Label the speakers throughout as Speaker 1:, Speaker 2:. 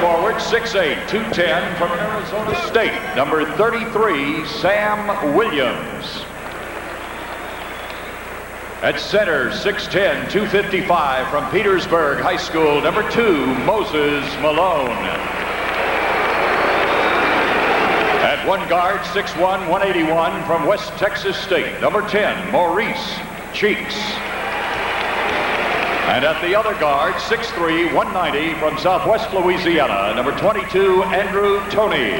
Speaker 1: forward, 6'8", 210 from Arizona State, number 33, Sam Williams. At center, 6'10", 255 from Petersburg High School, number 2, Moses Malone. At one guard, 6'1", 181 from West Texas State, number 10, Maurice Cheeks. And at the other guard, 6'3", 190 from Southwest Louisiana, number 22, Andrew Toney.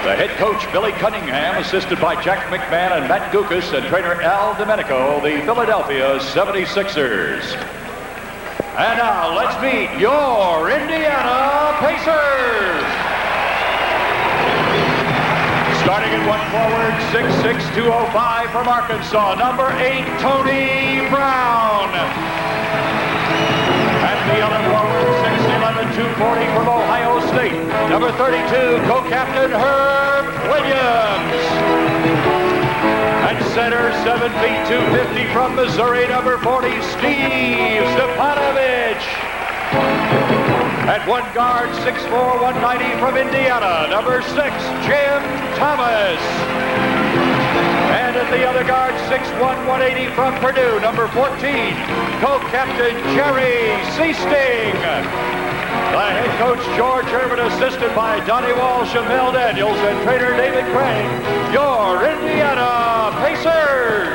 Speaker 1: The head coach, Billy Cunningham, assisted by Jack McMahon and Matt Gukas, and trainer Al Domenico, the Philadelphia 76ers. And now, let's meet your Indiana Pacers. Starting at one forward, 6'6", 205 from Arkansas, number 8, Toney Brown. And the other forward, 6'11", 240 from Ohio State, number 32, co-captain Herb Williams. At center, 7 feet, 250 from Missouri, number 40, Steve Stepanovich. At one guard, 6'4", 190 from Indiana, number 6, Jim Thomas. And at the other guard, 6'1", 180 from Purdue, number 14, co-captain Jerry Sichting. The head coach, George Erving, assisted by Donnie Walsh and Mel Daniels, and trainer David Craig, your Indiana Pacers.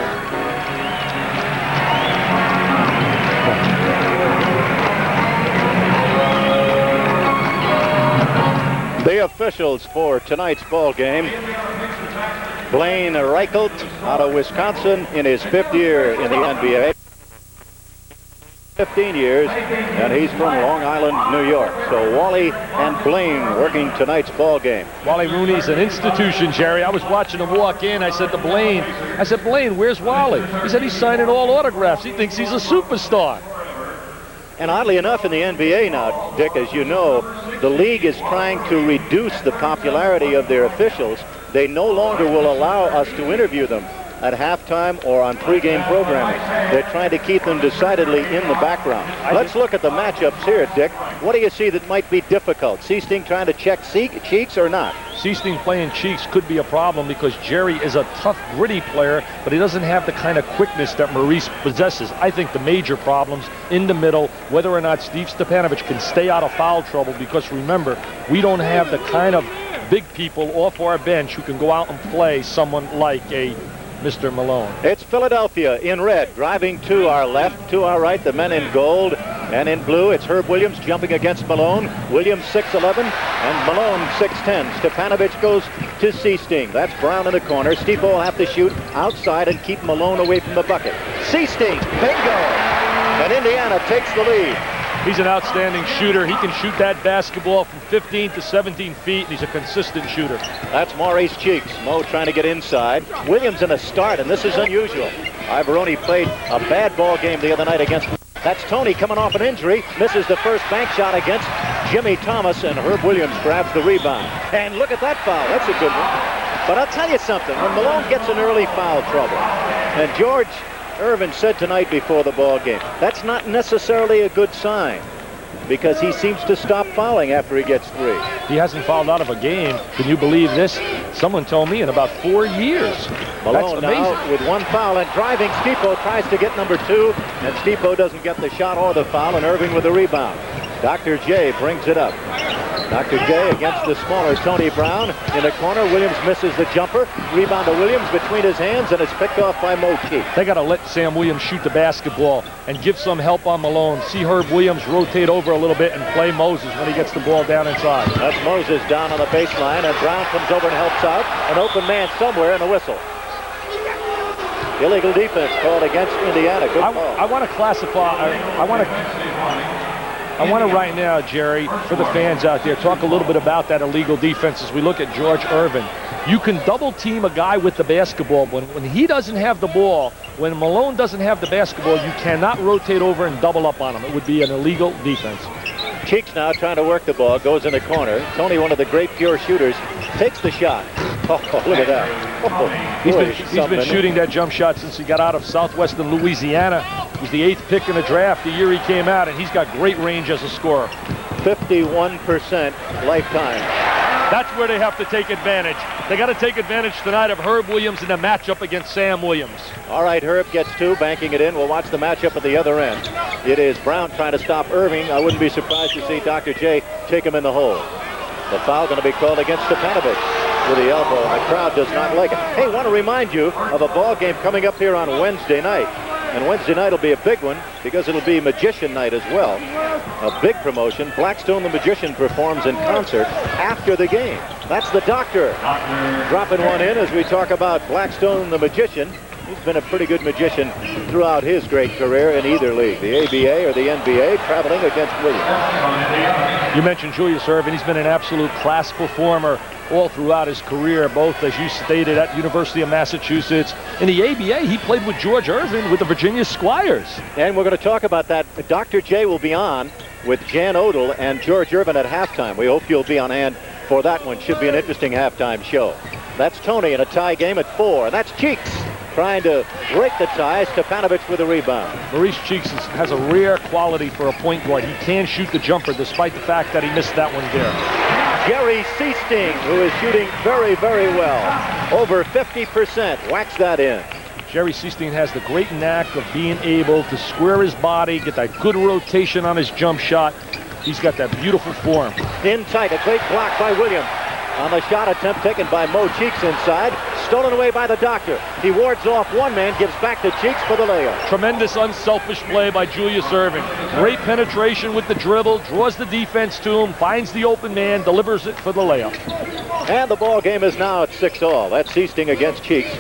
Speaker 2: The officials for tonight's ball game. Blaine Reichelt out of Wisconsin in his 5th year in the NBA. 15 years, and he's from Long Island, New York. So Wally and Blaine working tonight's ball game.
Speaker 3: Wally Rooney's an institution, Jerry. I was watching him walk in. I said to Blaine, Blaine, where's Wally? He said he's signing all autographs. He thinks he's a superstar.
Speaker 2: And oddly enough, in the NBA now, Dick, as you know, the league is trying to reduce the popularity of their officials. They no longer will allow us to interview them at halftime or on pregame programming. They're trying to keep them decidedly in the background. Let's look at the matchups here, Dick. What do you see that might be difficult? Sichting trying to check Cheeks or not?
Speaker 3: Sichting playing Cheeks could be a problem because Jerry is a tough, gritty player, but he doesn't have the kind of quickness that Maurice possesses. I think the major problems in the middle, whether or not Steve Stepanovich can stay out of foul trouble, because remember, we don't have the kind of big people off our bench who can go out and play someone like a Mr. Malone.
Speaker 2: It's Philadelphia in red, driving to our left, to our right, the men in gold, and in blue, it's Herb Williams jumping against Malone. Williams 6'11", and Malone 6'10". Stepanovich goes to Sichting. That's Brown in the corner. Stiefel will have to shoot outside and keep Malone away from the bucket. Sichting, bingo! And Indiana takes the lead.
Speaker 3: He's an outstanding shooter. He can shoot that basketball from 15 to 17 feet, and he's a consistent shooter.
Speaker 2: That's Maurice Cheeks. Mo trying to get inside. Williams in a start, and this is unusual. Ivoroni played a bad ball game the other night against... That's Toney coming off an injury. Misses the first bank shot against Jimmy Thomas, and Herb Williams grabs the rebound. And look at that foul. That's a good one. But I'll tell you something. When Malone gets in early foul trouble, and George Erving said tonight before the ball game, that's not necessarily a good sign, because he seems to stop fouling after he gets 3.
Speaker 3: He hasn't fouled out of a game. Can you believe this? Someone told me in about 4 years.
Speaker 2: Malone now with 1 foul and driving. Stiefel tries to get number 2, and Stiefel doesn't get the shot or the foul, and Erving with the rebound. Dr. J brings it up. Dr. J against the smaller Toney Brown. In the corner, Williams misses the jumper. Rebound to Williams between his hands, and it's picked off by Mo Cheeks.
Speaker 3: They got to let Sam Williams shoot the basketball and give some help on Malone. See Herb Williams rotate over a little bit and play Moses when he gets the ball down inside.
Speaker 2: That's Moses down on the baseline, and Brown comes over and helps out. An open man somewhere, and the whistle. Illegal defense called against Indiana. Good call.
Speaker 3: I want to classify. I want to right now, Jerry, for the fans out there, talk a little bit about that illegal defense as we look at George Erving. You can double team a guy with the basketball. When he doesn't have the ball, when Malone doesn't have the basketball, you cannot rotate over and double up on him. It would be an illegal defense.
Speaker 2: Cheeks now trying to work the ball, goes in the corner. Toney, one of the great pure shooters, takes the shot. Oh, look at that. Oh,
Speaker 3: he's been shooting that jump shot since he got out of Southwestern Louisiana. He was the 8th pick in the draft the year he came out, and he's got great range as a scorer.
Speaker 2: 51% lifetime.
Speaker 3: That's where they have to take advantage. They got to take advantage tonight of Herb Williams in a matchup against Sam Williams.
Speaker 2: All right, Herb gets 2, banking it in. We'll watch the matchup at the other end. It is Brown trying to stop Erving. I wouldn't be surprised to see Dr. J take him in the hole. The foul going to be called against Stepanovich with the elbow. The crowd does not like it. Hey, want to remind you of a ball game coming up here on Wednesday night. And Wednesday night will be a big one because it'll be Magician Night as well. A big promotion. Blackstone the Magician performs in concert after the game. That's the Doctor dropping one in as we talk about Blackstone the Magician. He's been a pretty good magician throughout his great career in either league, the ABA or the NBA, traveling against Williams.
Speaker 3: You mentioned Julius Erving. He's been an absolute class performer all throughout his career, both, as you stated, at University of Massachusetts. In the ABA, he played with George Erving with the Virginia Squires.
Speaker 2: And we're going to talk about that. Dr. J will be on with Jan Odell and George Erving at halftime. We hope you'll be on hand for that one. Should be an interesting halftime show. That's Toney in a tie game at 4. And that's Cheeks trying to break the tie. Stepanovich with a rebound.
Speaker 3: Maurice Cheeks has a rare quality for a point guard. He can shoot the jumper despite the fact that he missed that one there.
Speaker 2: Jerry Sichting, who is shooting very, very well. Over 50%. Whacks that in.
Speaker 3: Jerry Sichting has the great knack of being able to square his body, get that good rotation on his jump shot. He's got that beautiful form.
Speaker 2: In tight, a great block by Williams. On the shot attempt taken by Mo Cheeks inside. Stolen away by the Doctor. He wards off one man, gives back to Cheeks for the layup.
Speaker 3: Tremendous unselfish play by Julius Erving. Great penetration with the dribble, draws the defense to him, finds the open man, delivers it for the layup.
Speaker 2: And the ball game is now at 6-all. That's Sichting against Cheeks.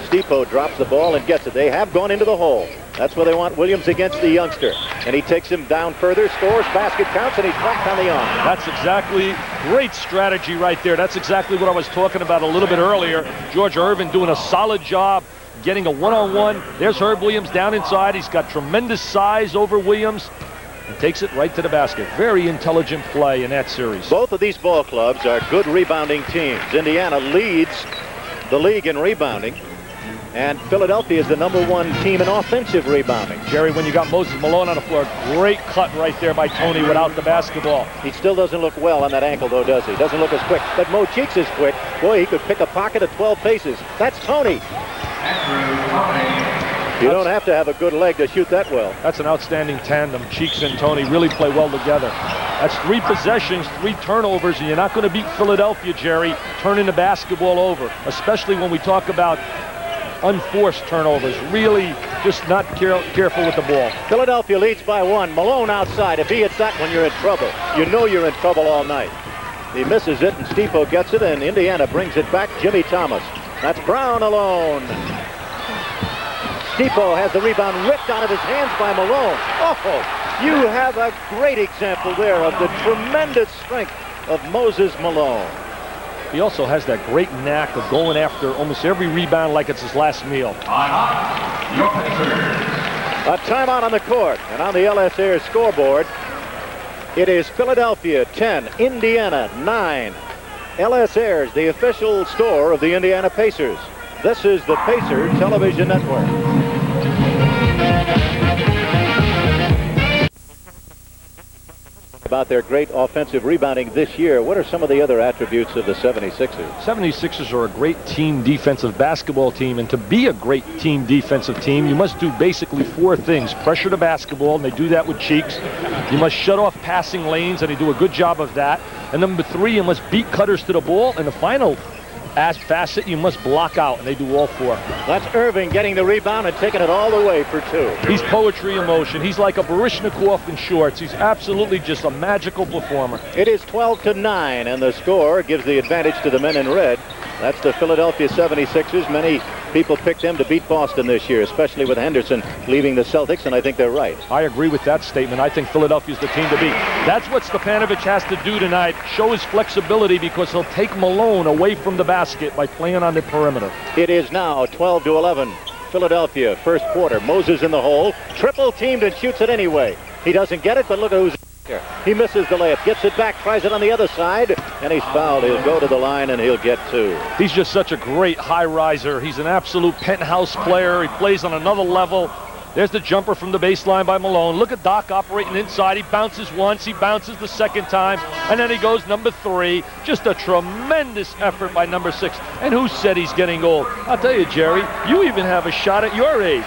Speaker 2: Stipo drops the ball and gets it. They have gone into the hole. That's where they want Williams against the youngster. And he takes him down further, scores, basket counts, and he's blocked on the arm.
Speaker 3: That's exactly great strategy right there. That's exactly what I was talking about a little bit earlier. George Erving doing a solid job getting a one-on-one. There's Herb Williams down inside. He's got tremendous size over Williams and takes it right to the basket. Very intelligent play in that series.
Speaker 2: Both of these ball clubs are good rebounding teams. Indiana leads the league in rebounding. And Philadelphia is the #1 team in offensive rebounding.
Speaker 3: Jerry, when you got Moses Malone on the floor, great cut right there by Toney without the basketball.
Speaker 2: He still doesn't look well on that ankle, though, does he? Doesn't look as quick. But Mo Cheeks is quick. Boy, he could pick a pocket at 12 paces. That's Toney. You don't have to have a good leg to shoot that well.
Speaker 3: That's an outstanding tandem. Cheeks and Toney really play well together. That's 3 possessions, 3 turnovers, and you're not going to beat Philadelphia, Jerry, turning the basketball over, especially when we talk about unforced turnovers. Really just not careful with the ball.
Speaker 2: Philadelphia leads by 1. Malone outside. If he hits that one, you're in trouble. You know you're in trouble all night. He misses it, and Stipo gets it, and Indiana brings it back. Jimmy Thomas. That's Brown alone. Stipo has the rebound ripped out of his hands by Malone. Oh, you have a great example there of the tremendous strength of Moses Malone.
Speaker 3: He also has that great knack of going after almost every rebound like it's his last meal.
Speaker 2: A timeout on the court, and on the LS Air scoreboard, it is Philadelphia 10, Indiana 9. LS Airs, the official store of the Indiana Pacers. This is the Pacer Television Network. About their great offensive rebounding this year, what are some of the other attributes of the 76ers?
Speaker 3: 76ers are a great team defensive basketball team, and to be a great team defensive team, you must do basically 4 things. Pressure the basketball, and they do that with Cheeks. You must shut off passing lanes, and they do a good job of that. And number 3, you must beat cutters to the ball, and the final facet, you must block out, and they do all 4.
Speaker 2: That's Erving getting the rebound and taking it all the way for 2.
Speaker 3: He's poetry in motion. He's like a Baryshnikov in shorts. He's absolutely just a magical performer.
Speaker 2: It is 12-9, and the score gives the advantage to the men in red. That's the Philadelphia 76ers. Many people picked them to beat Boston this year, especially with Henderson leaving the Celtics, and I think they're right.
Speaker 3: I agree with that statement. I think Philadelphia's the team to beat. That's what Stepanovich has to do tonight, show his flexibility, because he'll take Malone away from the basket by playing on the perimeter.
Speaker 2: It is now 12-11. Philadelphia, first quarter. Moses in the hole, triple teamed and shoots it anyway. He doesn't get it, but look at who's here. He misses the layup, gets it back, tries it on the other side, and he's fouled. He'll go to the line, and he'll get 2.
Speaker 3: He's just such a great high riser. He's an absolute penthouse player. He plays on another level. There's the jumper from the baseline by Malone. Look at Doc operating inside. He bounces once, he bounces the second time, and then he goes number 3. Just a tremendous effort by number 6. And who said he's getting old? I'll tell you, Jerry, you even have a shot at your age.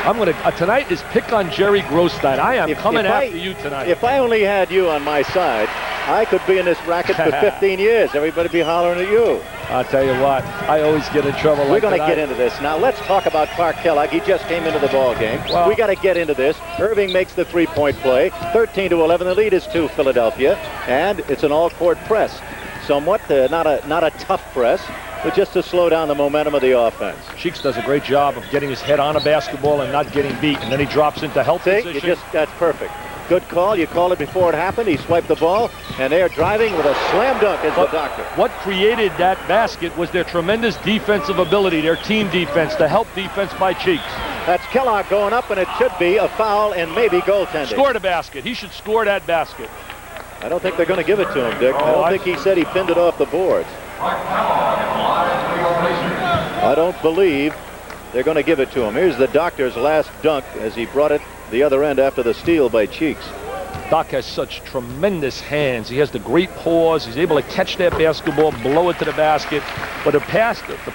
Speaker 3: I'm going to, tonight is pick on Jerry Gross night. I am coming after you tonight.
Speaker 2: If I only had you on my side, I could be in this racket for 15 years. Everybody be hollering at you.
Speaker 3: I'll tell you what, I always get in trouble.
Speaker 2: We're going to get into this. Now, let's talk about Clark Kellogg. He just came into the ball game. Well, we got to get into this. Erving makes the three-point play. 13-11. The lead is to Philadelphia, and it's an all-court press. Somewhat, not a tough press, but just to slow down the momentum of the offense.
Speaker 3: Cheeks does a great job of getting his head on a basketball and not getting beat, and then he drops into help position.
Speaker 2: That's perfect. Good call. You called it before it happened. He swiped the ball, and they're driving with a slam dunk as the doctor.
Speaker 3: What created that basket was their tremendous defensive ability, their team defense, the help defense by Cheeks.
Speaker 2: That's Kellogg going up, and it should be a foul and maybe goaltending.
Speaker 3: Score the basket. He should score that basket.
Speaker 2: I don't think they're going to give it to him, Dick. I don't think he said he pinned it off the boards. I don't believe they're going to give it to him. Here's the doctor's last dunk as he brought it the other end after the steal by Cheeks.
Speaker 3: Doc has such tremendous hands. He has the great paws. He's able to catch that basketball, blow it to the basket. But the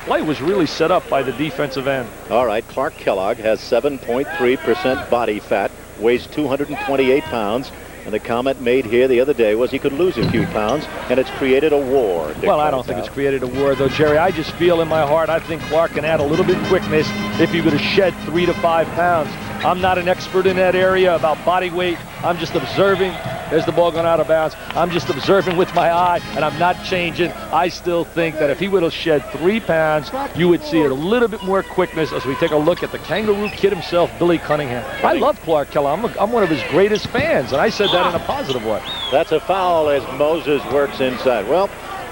Speaker 3: play was really set up by the defensive end.
Speaker 2: All right, Clark Kellogg has 7.3% body fat, weighs 228 pounds. And the comment made here the other day was he could lose a few pounds, and it's created a war.
Speaker 3: Well, I don't think it's created a war, though, Jerry. I just feel in my heart I think Clark can add a little bit of quickness if he would have shed 3 to 5 pounds. I'm not an expert in that area about body weight. I'm just observing. There's the ball going out of bounds. I'm just observing with my eye, and I'm not changing. I still think that if he would have shed 3 pounds, you would see a little bit more quickness as we take a look at the Kangaroo Kid himself, Billy Cunningham. I love Clark Kellogg. I'm one of his greatest fans, and I said that in a positive way.
Speaker 2: That's a foul as Moses works inside. Well,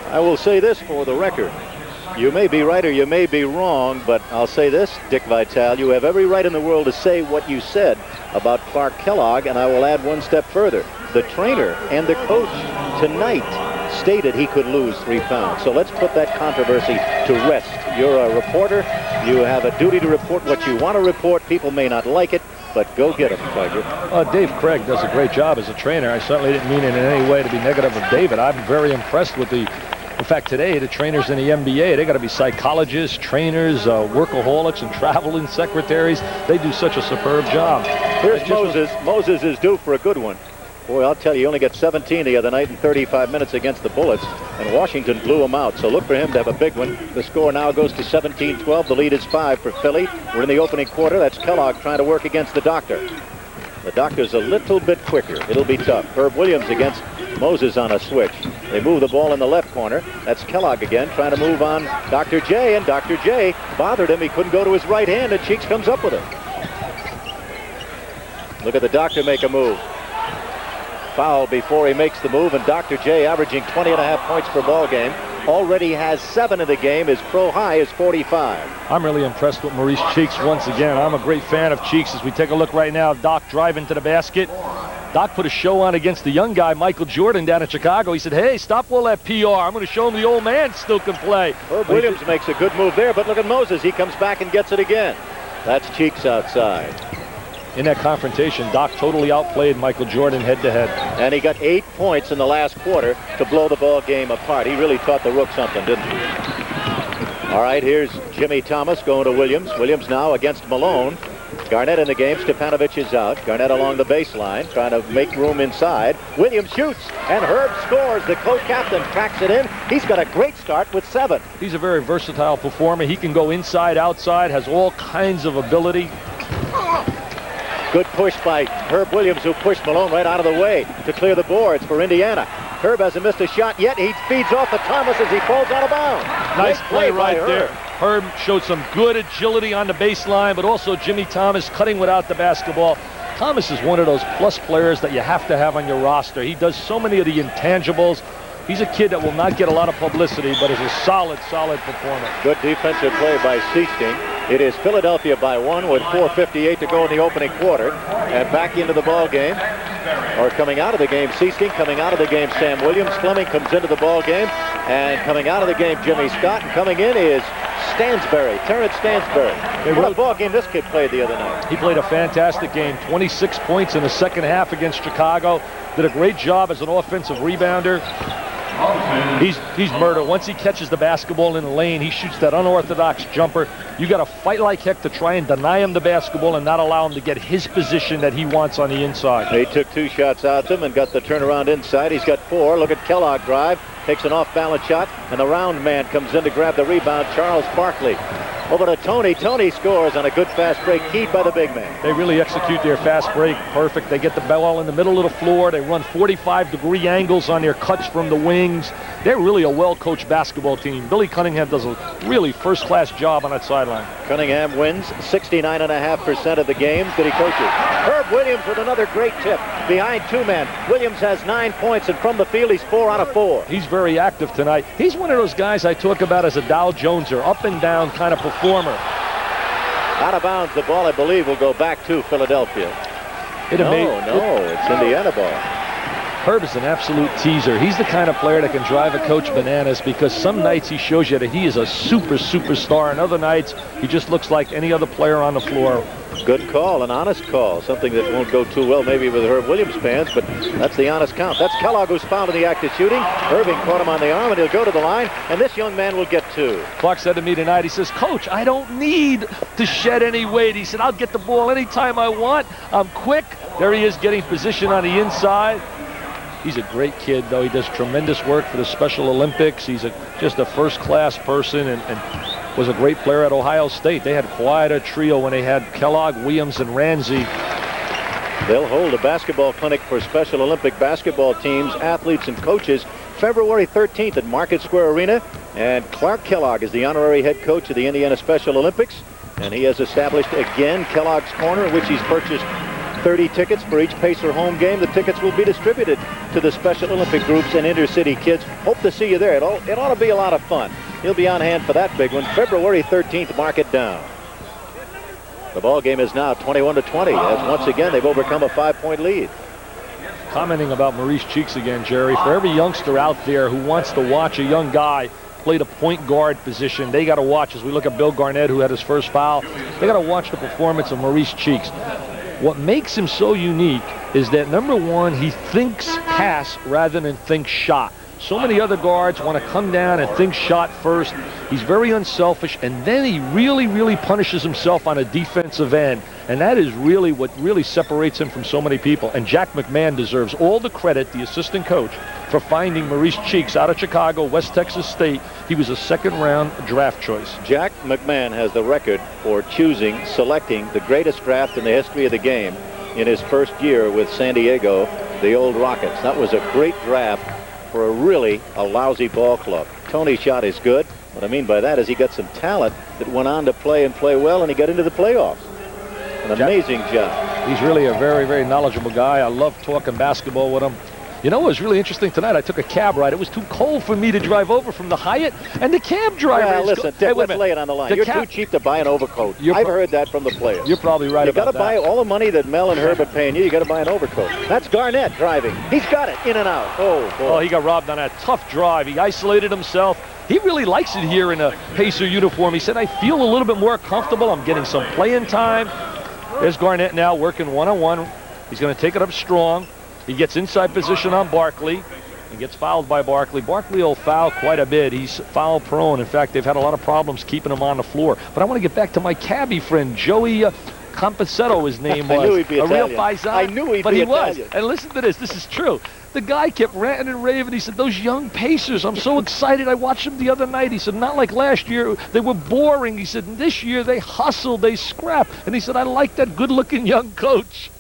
Speaker 2: I will say this for the record. You may be right or you may be wrong, but I'll say this, Dick Vitale, you have every right in the world to say what you said about Clark Kellogg, and I will add one step further. The trainer and the coach tonight stated he could lose 3 pounds. So let's put that controversy to rest. You're a reporter. You have a duty to report what you want to report. People may not like it, but go get him, Tiger.
Speaker 3: Dave Craig does a great job as a trainer. I certainly didn't mean it in any way to be negative of David. I'm very impressed with in fact, today, the trainers in the NBA, they got to be psychologists, trainers, workaholics, and traveling secretaries. They do such a superb job.
Speaker 2: Here's Moses. Moses is due for a good one. Boy, I'll tell you, he only got 17 the other night in 35 minutes against the Bullets, and Washington blew him out. So look for him to have a big one. The score now goes to 17-12. The lead is 5 for Philly. We're in the opening quarter. That's Kellogg trying to work against the doctor. The doctor's a little bit quicker. It'll be tough. Herb Williams against Moses on a switch. They move the ball in the left corner. That's Kellogg again trying to move on Dr. J, and Dr. J bothered him. He couldn't go to his right hand, and Cheeks comes up with it. Look at the doctor make a move. Foul before he makes the move, and Dr. J, averaging 20.5 points per ball game, already has 7 in the game. His pro high is 45.
Speaker 3: I'm really impressed with Maurice Cheeks once again. I'm a great fan of Cheeks. As we take a look right now, Doc driving to the basket. Doc put a show on against the young guy, Michael Jordan, down in Chicago. He said, hey, stop all that PR. I'm going to show him the old man still can play.
Speaker 2: Herb Williams makes a good move there, but look at Moses. He comes back and gets it again. That's Cheeks outside.
Speaker 3: In that confrontation, Doc totally outplayed Michael Jordan head-to-head.
Speaker 2: And he got 8 points in the last quarter to blow the ball game apart. He really taught the Rook something, didn't he? All right, here's Jimmy Thomas going to Williams. Williams now against Malone. Garnett in the game. Stepanovic is out. Garnett along the baseline, trying to make room inside. Williams shoots, and Herb scores. The co-captain tracks it in. He's got a great start with 7.
Speaker 3: He's a very versatile performer. He can go inside, outside, has all kinds of ability.
Speaker 2: Good push by Herb Williams, who pushed Malone right out of the way to clear the boards for Indiana. Herb hasn't missed a shot yet. He feeds off to Thomas as he falls out of bounds.
Speaker 3: Nice play right there. Herb showed some good agility on the baseline, but also Jimmy Thomas cutting without the basketball. Thomas is one of those plus players that you have to have on your roster. He does so many of the intangibles. He's a kid that will not get a lot of publicity, but is a solid performer.
Speaker 2: Good defensive play by Sichting. It is Philadelphia by 1 with 4:58 to go in the opening quarter. And back into the ball game, or coming out of the game, Sichting. Coming out of the game, Sam Williams. Fleming comes into the ball game. And coming out of the game, Jimmy Scott. And coming in is Terrence Stansbury. What a ball game this kid played the other night.
Speaker 3: He played a fantastic game. 26 points in the second half against Chicago. Did a great job as an offensive rebounder. He's murder. Once he catches the basketball in the lane, he shoots that unorthodox jumper. You got to fight like heck to try and deny him the basketball and not allow him to get his position that he wants on the inside.
Speaker 2: He took 2 shots out to him and got the turnaround inside. He's got 4. Look at Kellogg drive. Takes an off-balance shot, and the round man comes in to grab the rebound, Charles Barkley. Over to Toney. Toney scores on a good fast break, keyed by the big man.
Speaker 3: They really execute their fast break perfect. They get the ball in the middle of the floor. They run 45-degree angles on their cuts from the wings. They're really a well-coached basketball team. Billy Cunningham does a really first-class job on that sideline.
Speaker 2: Cunningham wins 69.5% of the games that he coaches. Herb Williams with another great tip behind 2 men. Williams has 9 points, and from the field, he's 4 out of 4.
Speaker 3: He's very active tonight. He's one of those guys I talk about as a Dow Joneser, up and down kind of performer.
Speaker 2: Out of bounds, the ball, I believe, will go back to Philadelphia. It's Indiana ball.
Speaker 3: Herb is an absolute teaser. He's the kind of player that can drive a coach bananas because some nights he shows you that he is a superstar, and other nights he just looks like any other player on the floor.
Speaker 2: Good call, an honest call. Something that won't go too well maybe with Herb Williams fans, but that's the honest count. That's Kellogg who's fouled in the act of shooting. Erving caught him on the arm, and he'll go to the line, and this young man will get 2.
Speaker 3: Clark said to me tonight, he says, Coach, I don't need to shed any weight. He said, I'll get the ball anytime I want. I'm quick. There he is getting position on the inside. He's a great kid, though. He does tremendous work for the Special Olympics. He's just a first-class person and was a great player at Ohio State. They had quite a trio when they had Kellogg, Williams, and Ramsey.
Speaker 2: They'll hold a basketball clinic for Special Olympic basketball teams, athletes, and coaches February 13th at Market Square Arena. And Clark Kellogg is the honorary head coach of the Indiana Special Olympics. And he has established again Kellogg's Corner, in which he's purchased 30 tickets for each Pacer home game. The tickets will be distributed to the Special Olympic groups and inter-city kids. Hope to see you there. It ought to be a lot of fun. He'll be on hand for that big one. February 13th, mark it down. The ball game is now 21-20, as once again they've overcome a 5-point lead.
Speaker 3: Commenting about Maurice Cheeks again, Jerry, for every youngster out there who wants to watch a young guy play the point guard position, they got to watch, as we look at Bill Garnett, who had his first foul, they got to watch the performance of Maurice Cheeks. What makes him so unique is that, number one, he thinks pass rather than think shot. So many other guards want to come down and think shot first. He's very unselfish, and then he really punishes himself on a defensive end. And that is really what really separates him from so many people. And Jack McMahon deserves all the credit, the assistant coach, for finding Maurice Cheeks out of Chicago, West Texas State. He was a second-round draft choice.
Speaker 2: Jack McMahon has the record for selecting the greatest draft in the history of the game in his first year with San Diego, the old Rockets. That was a great draft for a lousy ball club. Toney's shot is good. What I mean by that is he got some talent that went on to play well, and he got into the playoffs. An amazing job.
Speaker 3: He's really a very knowledgeable guy. I love talking basketball with him. You know what was really interesting tonight? I took a cab ride. It was too cold for me to drive over from the Hyatt, and the cab driver...
Speaker 2: Well, listen, Dick, let's lay it on the line. You're too cheap to buy an overcoat. I've heard that from the players.
Speaker 3: You're probably right about that.
Speaker 2: You got to buy all the money that Mel and Herb are paying you. You got to buy an overcoat. That's Garnett driving. He's got it in and out. Oh, boy.
Speaker 3: Oh, he got robbed on that tough drive. He isolated himself. He really likes it here in a Pacer uniform. He said, I feel a little bit more comfortable. I'm getting some playing time. There's Garnett now working one-on-one. He's going to take it up strong. He gets inside position on Barkley. He gets fouled by Barkley. Barkley will foul quite a bit. He's foul prone. In fact, they've had a lot of problems keeping him on the floor. But I want to get back to my cabbie friend, Joey Compassetto, his name was.
Speaker 2: I knew he'd be Italian.
Speaker 3: A real paisan.
Speaker 2: I knew he'd
Speaker 3: but
Speaker 2: be
Speaker 3: he
Speaker 2: Italian.
Speaker 3: was. And listen to this. This is true. The guy kept ranting and raving. He said, those young Pacers, I'm so excited. I watched them the other night. He said, not like last year. They were boring. He said, this year they hustled, they scrapped. And he said, I like that good-looking young coach.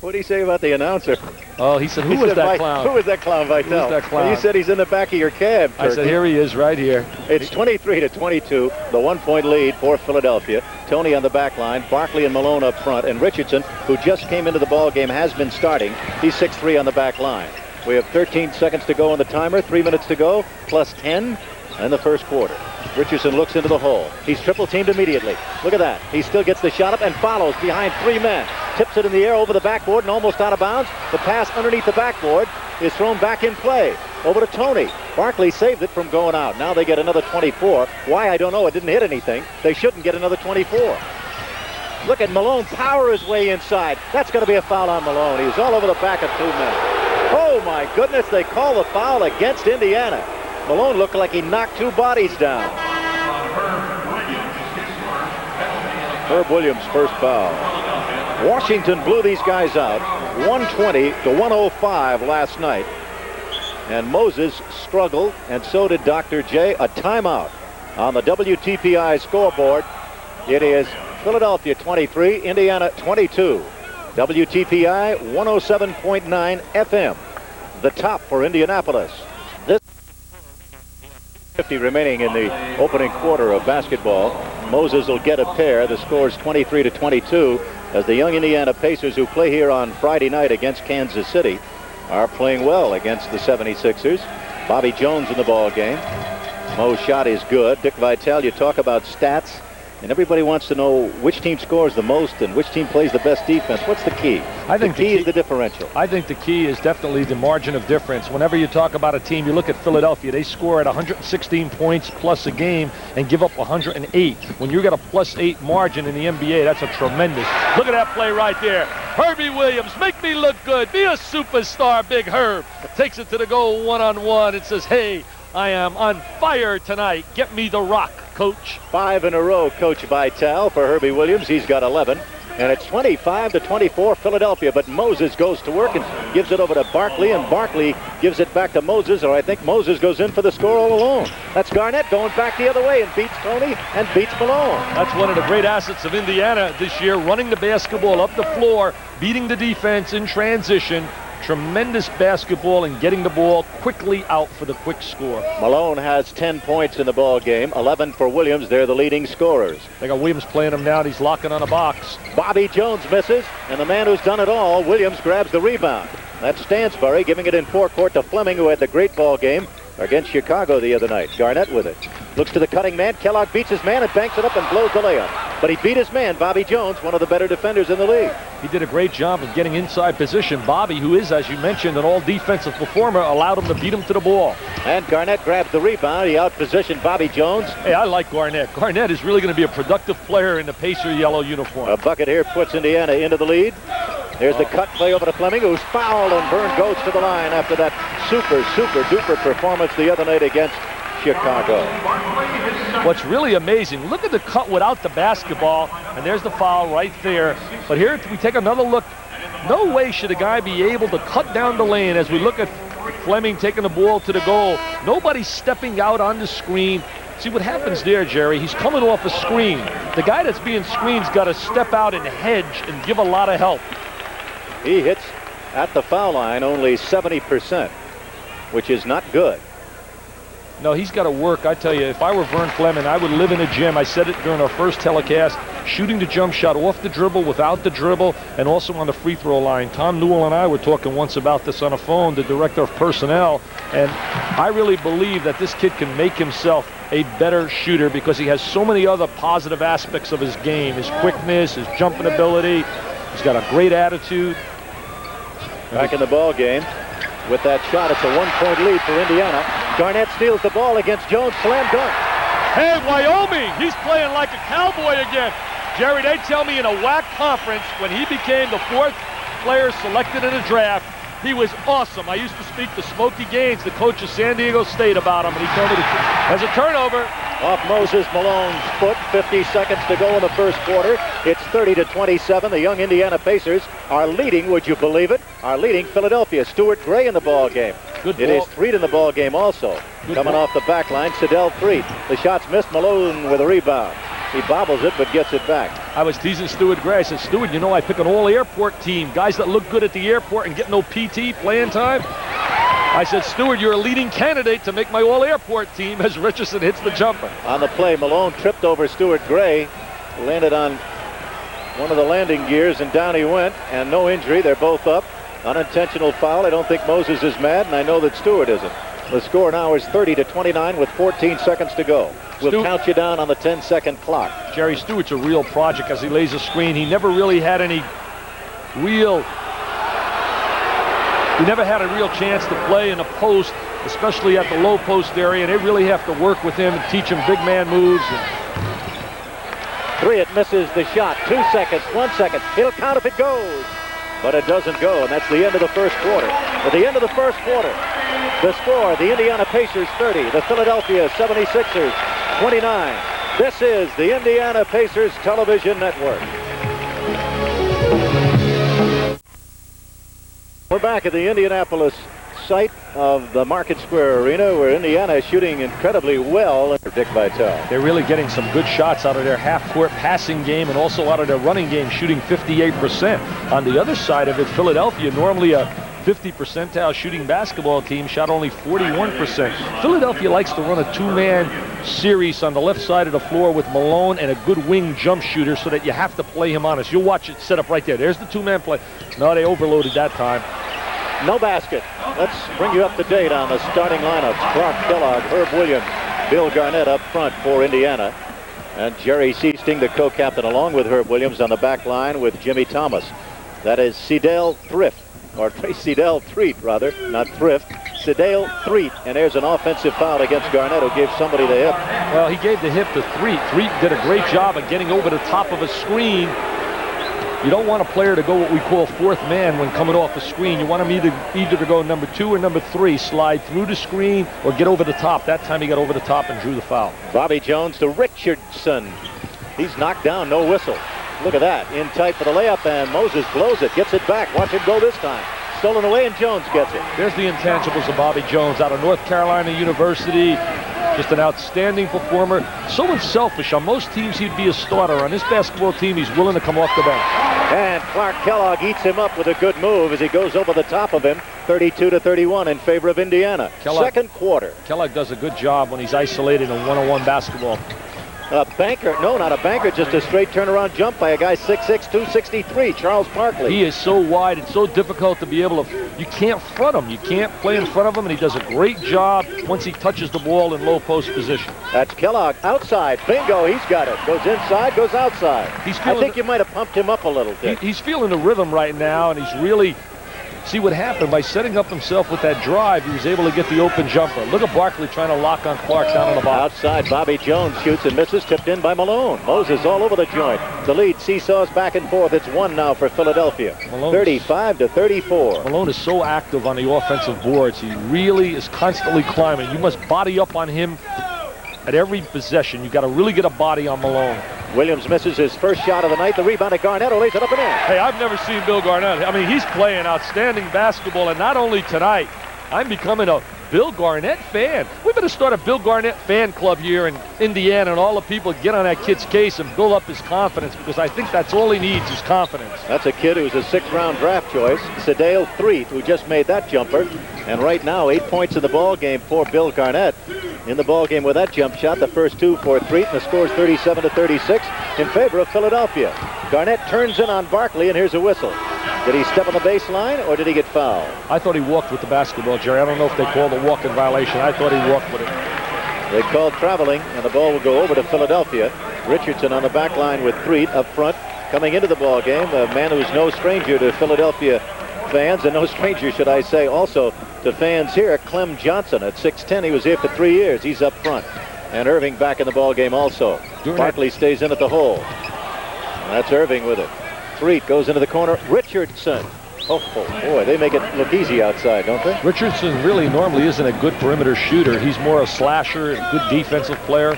Speaker 2: What did he say about the announcer?
Speaker 3: Oh, he said, who was that clown?
Speaker 2: Who was that clown, Vitale?
Speaker 3: Who was that clown?
Speaker 2: And you said he's in the back of your cab, Turkey.
Speaker 3: I said, here he is, right here.
Speaker 2: It's 23-22, the 1-point lead for Philadelphia. Toney on the back line, Barkley and Malone up front, and Richardson, who just came into the ball game, has been starting. He's 6'3" on the back line. We have 13 seconds to go on the timer, 3 minutes to go, plus 10 in the first quarter. Richardson looks into the hole. He's triple-teamed immediately. Look at that. He still gets the shot up and follows behind 3 men. Tips it in the air over the backboard and almost out of bounds. The pass underneath the backboard is thrown back in play. Over to Toney. Barkley saved it from going out. Now they get another 24. Why, I don't know. It didn't hit anything. They shouldn't get another 24. Look at Malone power his way inside. That's going to be a foul on Malone. He's all over the back of 2 men. Oh, my goodness. They call the foul against Indiana. Malone looked like he knocked 2 bodies down. Herb Williams' first foul. Washington blew these guys out 120 to 105 last night. And Moses struggled, and so did Dr. J. A timeout on the WTPI scoreboard. It is Philadelphia 23, Indiana 22. WTPI 107.9 FM. The top for Indianapolis. This 50 remaining in the opening quarter of basketball. Moses will get a pair. The score is 23 to 22 as the young Indiana Pacers, who play here on Friday night against Kansas City, are playing well against the 76ers. Bobby Jones in the ball game. Mo's shot is good. Dick Vitale, you talk about stats, and everybody wants to know which team scores the most and which team plays the best defense. What's the key?
Speaker 3: I think
Speaker 2: the key is the differential.
Speaker 3: I think the key is definitely the margin of difference. Whenever you talk about a team, you look at Philadelphia, they score at 116 points plus a game and give up 108. When you get a +8 margin in the NBA, that's a tremendous. Look at that play right there. Herbie Williams, make me look good. Be a superstar, Big Herb. Takes it to the goal one-on-one and says, hey, I am on fire tonight. Get me the rock, Coach. 5
Speaker 2: in a row, Coach Vitale, for Herbie Williams. He's got 11. And it's 25 to 24 Philadelphia. But Moses goes to work and gives it over to Barkley. And Barkley gives it back to Moses. Or I think Moses goes in for the score all alone. That's Garnett going back the other way and beats Toney and beats Malone.
Speaker 3: That's one of the great assets of Indiana this year. Running the basketball up the floor, beating the defense in transition. Tremendous basketball and getting the ball quickly out for the quick score.
Speaker 2: Malone has 10 points in the ball game, 11 for Williams. They're the leading scorers.
Speaker 3: They got Williams playing him now, and he's locking on a box.
Speaker 2: Bobby Jones misses, and the man who's done it all, Williams, grabs the rebound. That's Stansbury giving it in forecourt to Fleming, who had the great ball game against Chicago the other night. Garnett with it. Looks to the cutting man. Kellogg beats his man and banks it up and blows the layup. But he beat his man, Bobby Jones, one of the better defenders in the league.
Speaker 3: He did a great job of getting inside position. Bobby, who is, as you mentioned, an all-defensive performer, allowed him to beat him to the ball.
Speaker 2: And Garnett grabs the rebound. He out-positioned Bobby Jones.
Speaker 3: Hey, I like Garnett. Garnett is really going to be a productive player in the Pacer yellow uniform.
Speaker 2: A bucket here puts Indiana into the lead. There's the cut play over to Fleming, who's fouled, and Byrne goes to the line after that super duper performance the other night against Chicago.
Speaker 3: What's really amazing, look at the cut without the basketball, and there's the foul right there. But here we take another look. No way should a guy be able to cut down the lane as we look at Fleming taking the ball to the goal. Nobody's stepping out on the screen. See what happens there, Jerry? He's coming off a screen. The guy that's being screened's got to step out and hedge and give a lot of help.
Speaker 2: He hits at the foul line only 70%, which is not good.
Speaker 3: No, he's got to work. I tell you, if I were Vern Fleming, I would live in a gym. I said it during our first telecast, shooting the jump shot off the dribble, without the dribble, and also on the free throw line. Tom Newell and I were talking once about this on the phone, the director of personnel, and I really believe that this kid can make himself a better shooter because he has so many other positive aspects of his game, his quickness, his jumping ability. He's got a great attitude.
Speaker 2: Back in the ball game with that shot. It's a 1-point lead for Indiana. Garnett steals the ball against Jones. Slam dunk.
Speaker 3: Hey, Wyoming, he's playing like a cowboy again. Jerry, they tell me in a WAC conference when he became the 4th player selected in the draft, he was awesome. I used to speak to Smokey Gaines, the coach of San Diego State, about him, and he told me there's a turnover.
Speaker 2: Off Moses Malone's foot, 50 seconds to go in the first quarter. It's 30 to 27. The young Indiana Pacers are leading, would you believe it? Are leading Philadelphia. Stuart Gray in the ball game.
Speaker 3: Good
Speaker 2: it
Speaker 3: ball.
Speaker 2: is Threet in the ball game also. Coming off the back line, Sedell Threet. The shot's missed. Malone with a rebound. He bobbles it but gets it back.
Speaker 3: I was teasing Stuart Gray. I said, Stuart, you know I pick an all-airport team. Guys that look good at the airport and get no PT playing time. I said, Stuart, you're a leading candidate to make my all-airport team as Richardson hits the jumper.
Speaker 2: On the play, Malone tripped over Stuart Gray, landed on one of the landing gears, and down he went, and no injury. They're both up. Unintentional foul. I don't think Moses is mad, and I know that Stuart isn't. The score now is 30 to 29 with 14 seconds to go. We'll count you down on the 10-second clock.
Speaker 3: Jerry Stewart's a real project as he lays a screen. He never really had any real... He never had a real chance to play in a post especially at the low post area, and they really have to work with him and teach him big man moves.
Speaker 2: Three, it misses the shot. 2 seconds, 1 second. It'll count if it goes. But it doesn't go, and that's the end of the first quarter. At the end of the first quarter, the score, the Indiana Pacers 30, the Philadelphia 76ers 29. This is the Indiana Pacers Television Network. We're back at the Indianapolis site of the Market Square Arena, where Indiana is shooting incredibly well under Dick Vitale.
Speaker 3: They're really getting some good shots out of their half-court passing game and also out of their running game, shooting 58%. On the other side of it, Philadelphia, normally a 50 percentile shooting basketball team, shot only 41%. Philadelphia likes to run a two-man series on the left side of the floor with Malone and a good wing jump shooter so that you have to play him honest. You'll watch it set up right there. There's the two-man play. No, they overloaded that time.
Speaker 2: No basket. Let's bring you up to date on the starting lineups. Clark Kellogg, Herb Williams, Bill Garnett up front for Indiana. And Jerry Sichting, the co-captain, along with Herb Williams on the back line with Jimmy Thomas. That is Sedale Thrift, or Sedale Threet, rather, not Thrift. Sedale Threet, and there's an offensive foul against Garnett, who gave somebody the hip.
Speaker 3: Well, he gave the hip to Threet. Threet did a great job of getting over the top of a screen. You don't want a player to go what we call fourth man when coming off the screen. You want him either to go number 2 or number 3, slide through the screen or get over the top. That time he got over the top and drew the foul.
Speaker 2: Bobby Jones to Richardson. He's knocked down, no whistle. Look at that, in tight for the layup, and Moses blows it, gets it back. Watch him go this time. Stolen away, and Jones gets it.
Speaker 3: There's the intangibles of Bobby Jones out of North Carolina University. Just an outstanding performer. So unselfish. On most teams, he'd be a starter. On this basketball team, he's willing to come off the bench.
Speaker 2: And Clark Kellogg eats him up with a good move as he goes over the top of him. 32-31 in favor of Indiana. Second quarter.
Speaker 3: Kellogg does a good job when he's isolated in one-on-one basketball.
Speaker 2: A banker, no, not a banker, just a straight turnaround jump by a guy 6'6", 263, Charles Barkley.
Speaker 3: He is so wide, it's so difficult to be able to, you can't front him. You can't play in front of him, and he does a great job once he touches the ball in low post position.
Speaker 2: That's Kellogg outside. Bingo, he's got it. Goes inside, goes outside. I think you might have pumped him up a little bit.
Speaker 3: He's feeling the rhythm right now, and he's really, see what happened by setting up himself with that drive, he was able to get the open jumper. Look at Barkley trying to lock on Clark down on the box.
Speaker 2: Outside, Bobby Jones shoots and misses, tipped in by Malone. Moses all over the joint. The lead seesaws back and forth. It's 1 now for Philadelphia. 35-34.
Speaker 3: Malone is so active on the offensive boards. He really is constantly climbing. You must body up on him at every possession. You got to really get a body on Malone.
Speaker 2: Williams misses his first shot of the night. The rebound at Garnett, who lays it up and in.
Speaker 3: Hey, I've never seen Bill Garnett. I mean, he's playing outstanding basketball, and not only tonight, I'm becoming a Bill Garnett fan. We better start a Bill Garnett fan club here in Indiana, and all the people get on that kid's case and build up his confidence, because I think that's all he needs is confidence.
Speaker 2: That's a kid who's a 6th-round draft choice, Sedale Threet, who just made that jumper. And right now, 8 points in the ball game for Bill Garnett. In the ball game with that jump shot, the first 2 for Threet, and the score's 37-36 in favor of Philadelphia. Garnett turns in on Barkley, and here's a whistle. Did he step on the baseline, or did he get fouled?
Speaker 3: I thought he walked with the basketball, Jerry. I don't know if they called a walk-in violation. I thought he walked with it.
Speaker 2: They called traveling, and the ball will go over to Philadelphia. Richardson on the back line with Threet up front. Coming into the ball game, a man who's no stranger to Philadelphia fans, and no stranger, should I say, also to fans here. Clem Johnson at 6'10". He was here for 3 years. He's up front. And Erving back in the ball game also. Barkley stays in at the hole. That's Erving with it. Threet goes into the corner. Richardson. Oh, boy, they make it look easy outside, don't they?
Speaker 3: Richardson really normally isn't a good perimeter shooter. He's more a slasher, a good defensive player.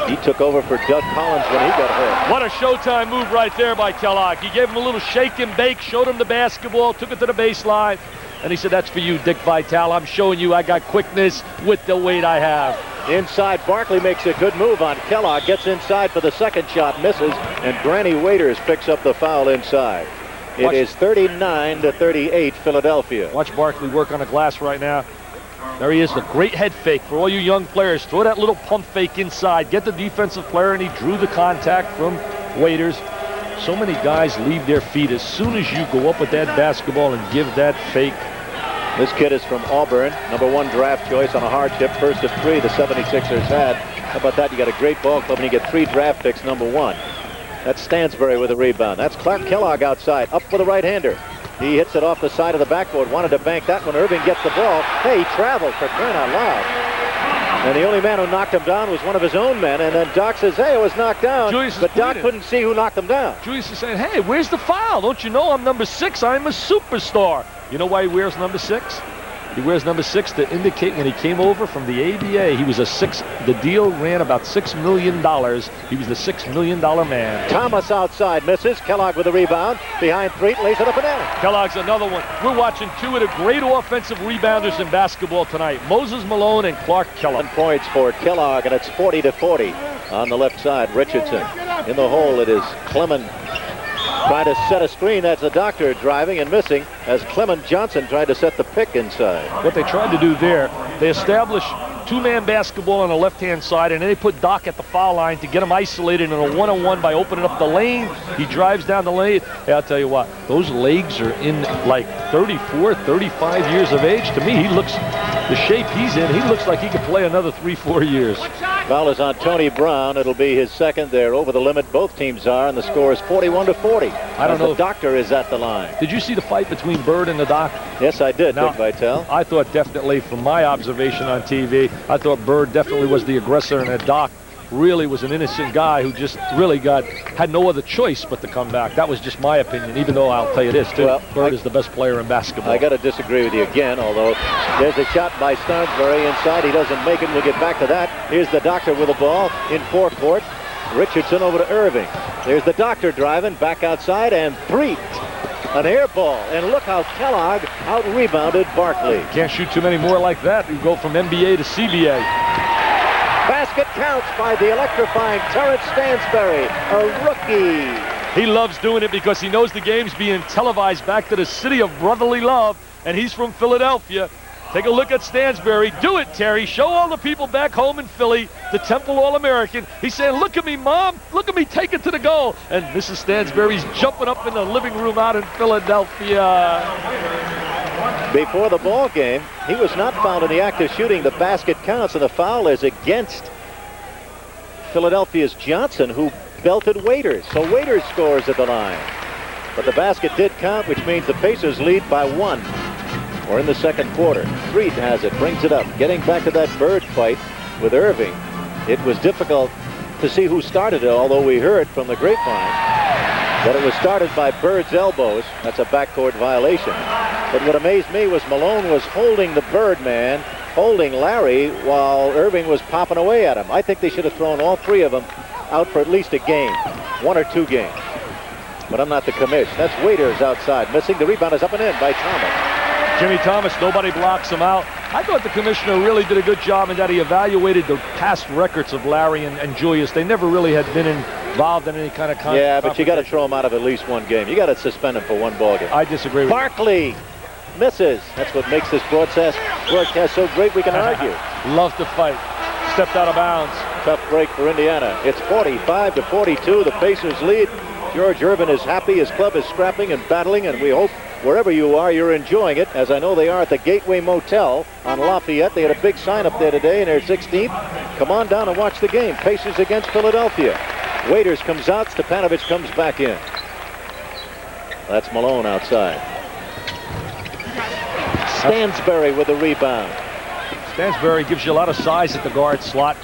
Speaker 2: He took over for Doug Collins when he got hurt.
Speaker 3: What a showtime move right there by Kellogg. He gave him a little shake and bake, showed him the basketball, took it to the baseline, and he said, "That's for you, Dick Vitale. I'm showing you I got quickness with the weight I have."
Speaker 2: Inside, Barkley makes a good move on Kellogg, gets inside for the second shot, misses, and Granny Waiters picks up the foul inside. It is 39-38 Philadelphia.
Speaker 3: Watch Barkley work on the glass right now. There he is, the great head fake for all you young players. Throw that little pump fake inside, get the defensive player, and he drew the contact from Waiters. So many guys leave their feet as soon as you go up with that basketball and give that fake.
Speaker 2: This kid is from Auburn, #1 draft choice on a hardship, first of 3 the 76ers had. How about that? You got a great ball club and you get 3 draft picks, #1. That's Stansbury with a rebound. That's Clark Kellogg outside, up for the right-hander. He hits it off the side of the backboard. Wanted to bank that one. Erving gets the ball. Hey, he traveled, for crying out loud. And the only man who knocked him down was one of his own men. And then Doc says, hey, I was knocked down. But Doc couldn't see who knocked him down.
Speaker 3: Julius is saying, hey, where's the foul? Don't you know I'm number 6? I'm a superstar. You know why he wears number 6? He wears number 6 to indicate when he came over from the ABA, he was a 6. The deal ran about $6 million. He was the $6 million man.
Speaker 2: Thomas outside misses. Kellogg with a rebound. Behind 3, lays it up and down.
Speaker 3: Kellogg's another one. We're watching 2 of the great offensive rebounders in basketball tonight. Moses Malone and Clark Kellogg.
Speaker 2: 1 points for Kellogg, and it's 40-40 on the left side. Richardson in the hole. It is Clement trying to set a screen. That's the Doctor driving and missing as Clement Johnson tried to set the pick inside.
Speaker 3: What they tried to do there, they established 2-man basketball on the left-hand side, and then they put Doc at the foul line to get him isolated in a one-on-one by opening up the lane. He drives down the lane. Hey, I'll tell you what, those legs are in like 34, 35 years of age. To me, he looks, the shape he's in, he looks like he could play another 3-4 years.
Speaker 2: Foul is on Toney Brown. It'll be his second. They're over the limit. Both teams are, and the score is 41-40.
Speaker 3: I don't know.
Speaker 2: The Doctor is at the line.
Speaker 3: Did you see the fight between Bird and the Doc?
Speaker 2: Yes, I did,
Speaker 3: Now,
Speaker 2: Dick Vitale.
Speaker 3: I thought definitely, from my observation on TV, I thought Bird definitely was the aggressor, and that Doc really was an innocent guy who just really had no other choice but to come back. That was just my opinion, even though I'll tell you this, too. Well, Bird is the best player in basketball.
Speaker 2: I got to disagree with you again, although there's a shot by Stansbury inside. He doesn't make it. We'll get back to that. Here's the Doctor with the ball in forecourt. Richardson over to Erving. There's the Doctor driving back outside, and 3. An air ball, and look how Kellogg out-rebounded Barkley.
Speaker 3: Can't shoot too many more like that. You go from NBA to CBA.
Speaker 2: Basket counts by the electrifying Terrence Stansbury, a rookie.
Speaker 3: He loves doing it because he knows the game's being televised back to the city of brotherly love, and he's from Philadelphia. Take a look at Stansbury. Do it, Terry. Show all the people back home in Philly, the Temple All-American. He's saying, look at me, Mom. Look at me take it to the goal. And Mrs. Stansbury's jumping up in the living room out in Philadelphia.
Speaker 2: Before the ball game, he was not found in the act of shooting. The basket counts, and the foul is against Philadelphia's Johnson, who belted Waiters. So Waiters scores at the line. But the basket did count, which means the Pacers lead by 1. Or in the second quarter. Street has it, brings it up. Getting back to that Bird fight with Erving. It was difficult to see who started it, although we heard from the grapevine that it was started by Bird's elbows. That's a backcourt violation. But what amazed me was Malone was holding the Bird man, holding Larry, while Erving was popping away at him. I think they should have thrown all 3 of them out for at least a game. 1 or 2 games. But I'm not the commish. That's Waiters outside. Missing. The rebound is up and in by Thomas.
Speaker 3: Jimmy Thomas, nobody blocks him out. I thought the commissioner really did a good job in that he evaluated the past records of Larry and Julius. They never really had been involved in any kind of conflict.
Speaker 2: Yeah, but you got to throw him out of at least 1 game. You got to suspend him for 1 ball game.
Speaker 3: I disagree with
Speaker 2: Barkley misses. That's what makes this broadcast so great we can argue.
Speaker 3: Love to fight. Stepped out of bounds.
Speaker 2: Tough break for Indiana. It's 45-42. The Pacers lead. George Ervin is happy. His club is scrapping and battling, and we hope wherever you are, you're enjoying it, as I know they are at the Gateway Motel on Lafayette. They had a big sign up there today in their 16th. Come on down and watch the game. Pacers against Philadelphia. Waiters comes out. Stepanovic comes back in. That's Malone outside. Stansbury with the rebound.
Speaker 3: Stansbury gives you a lot of size at the guard slot.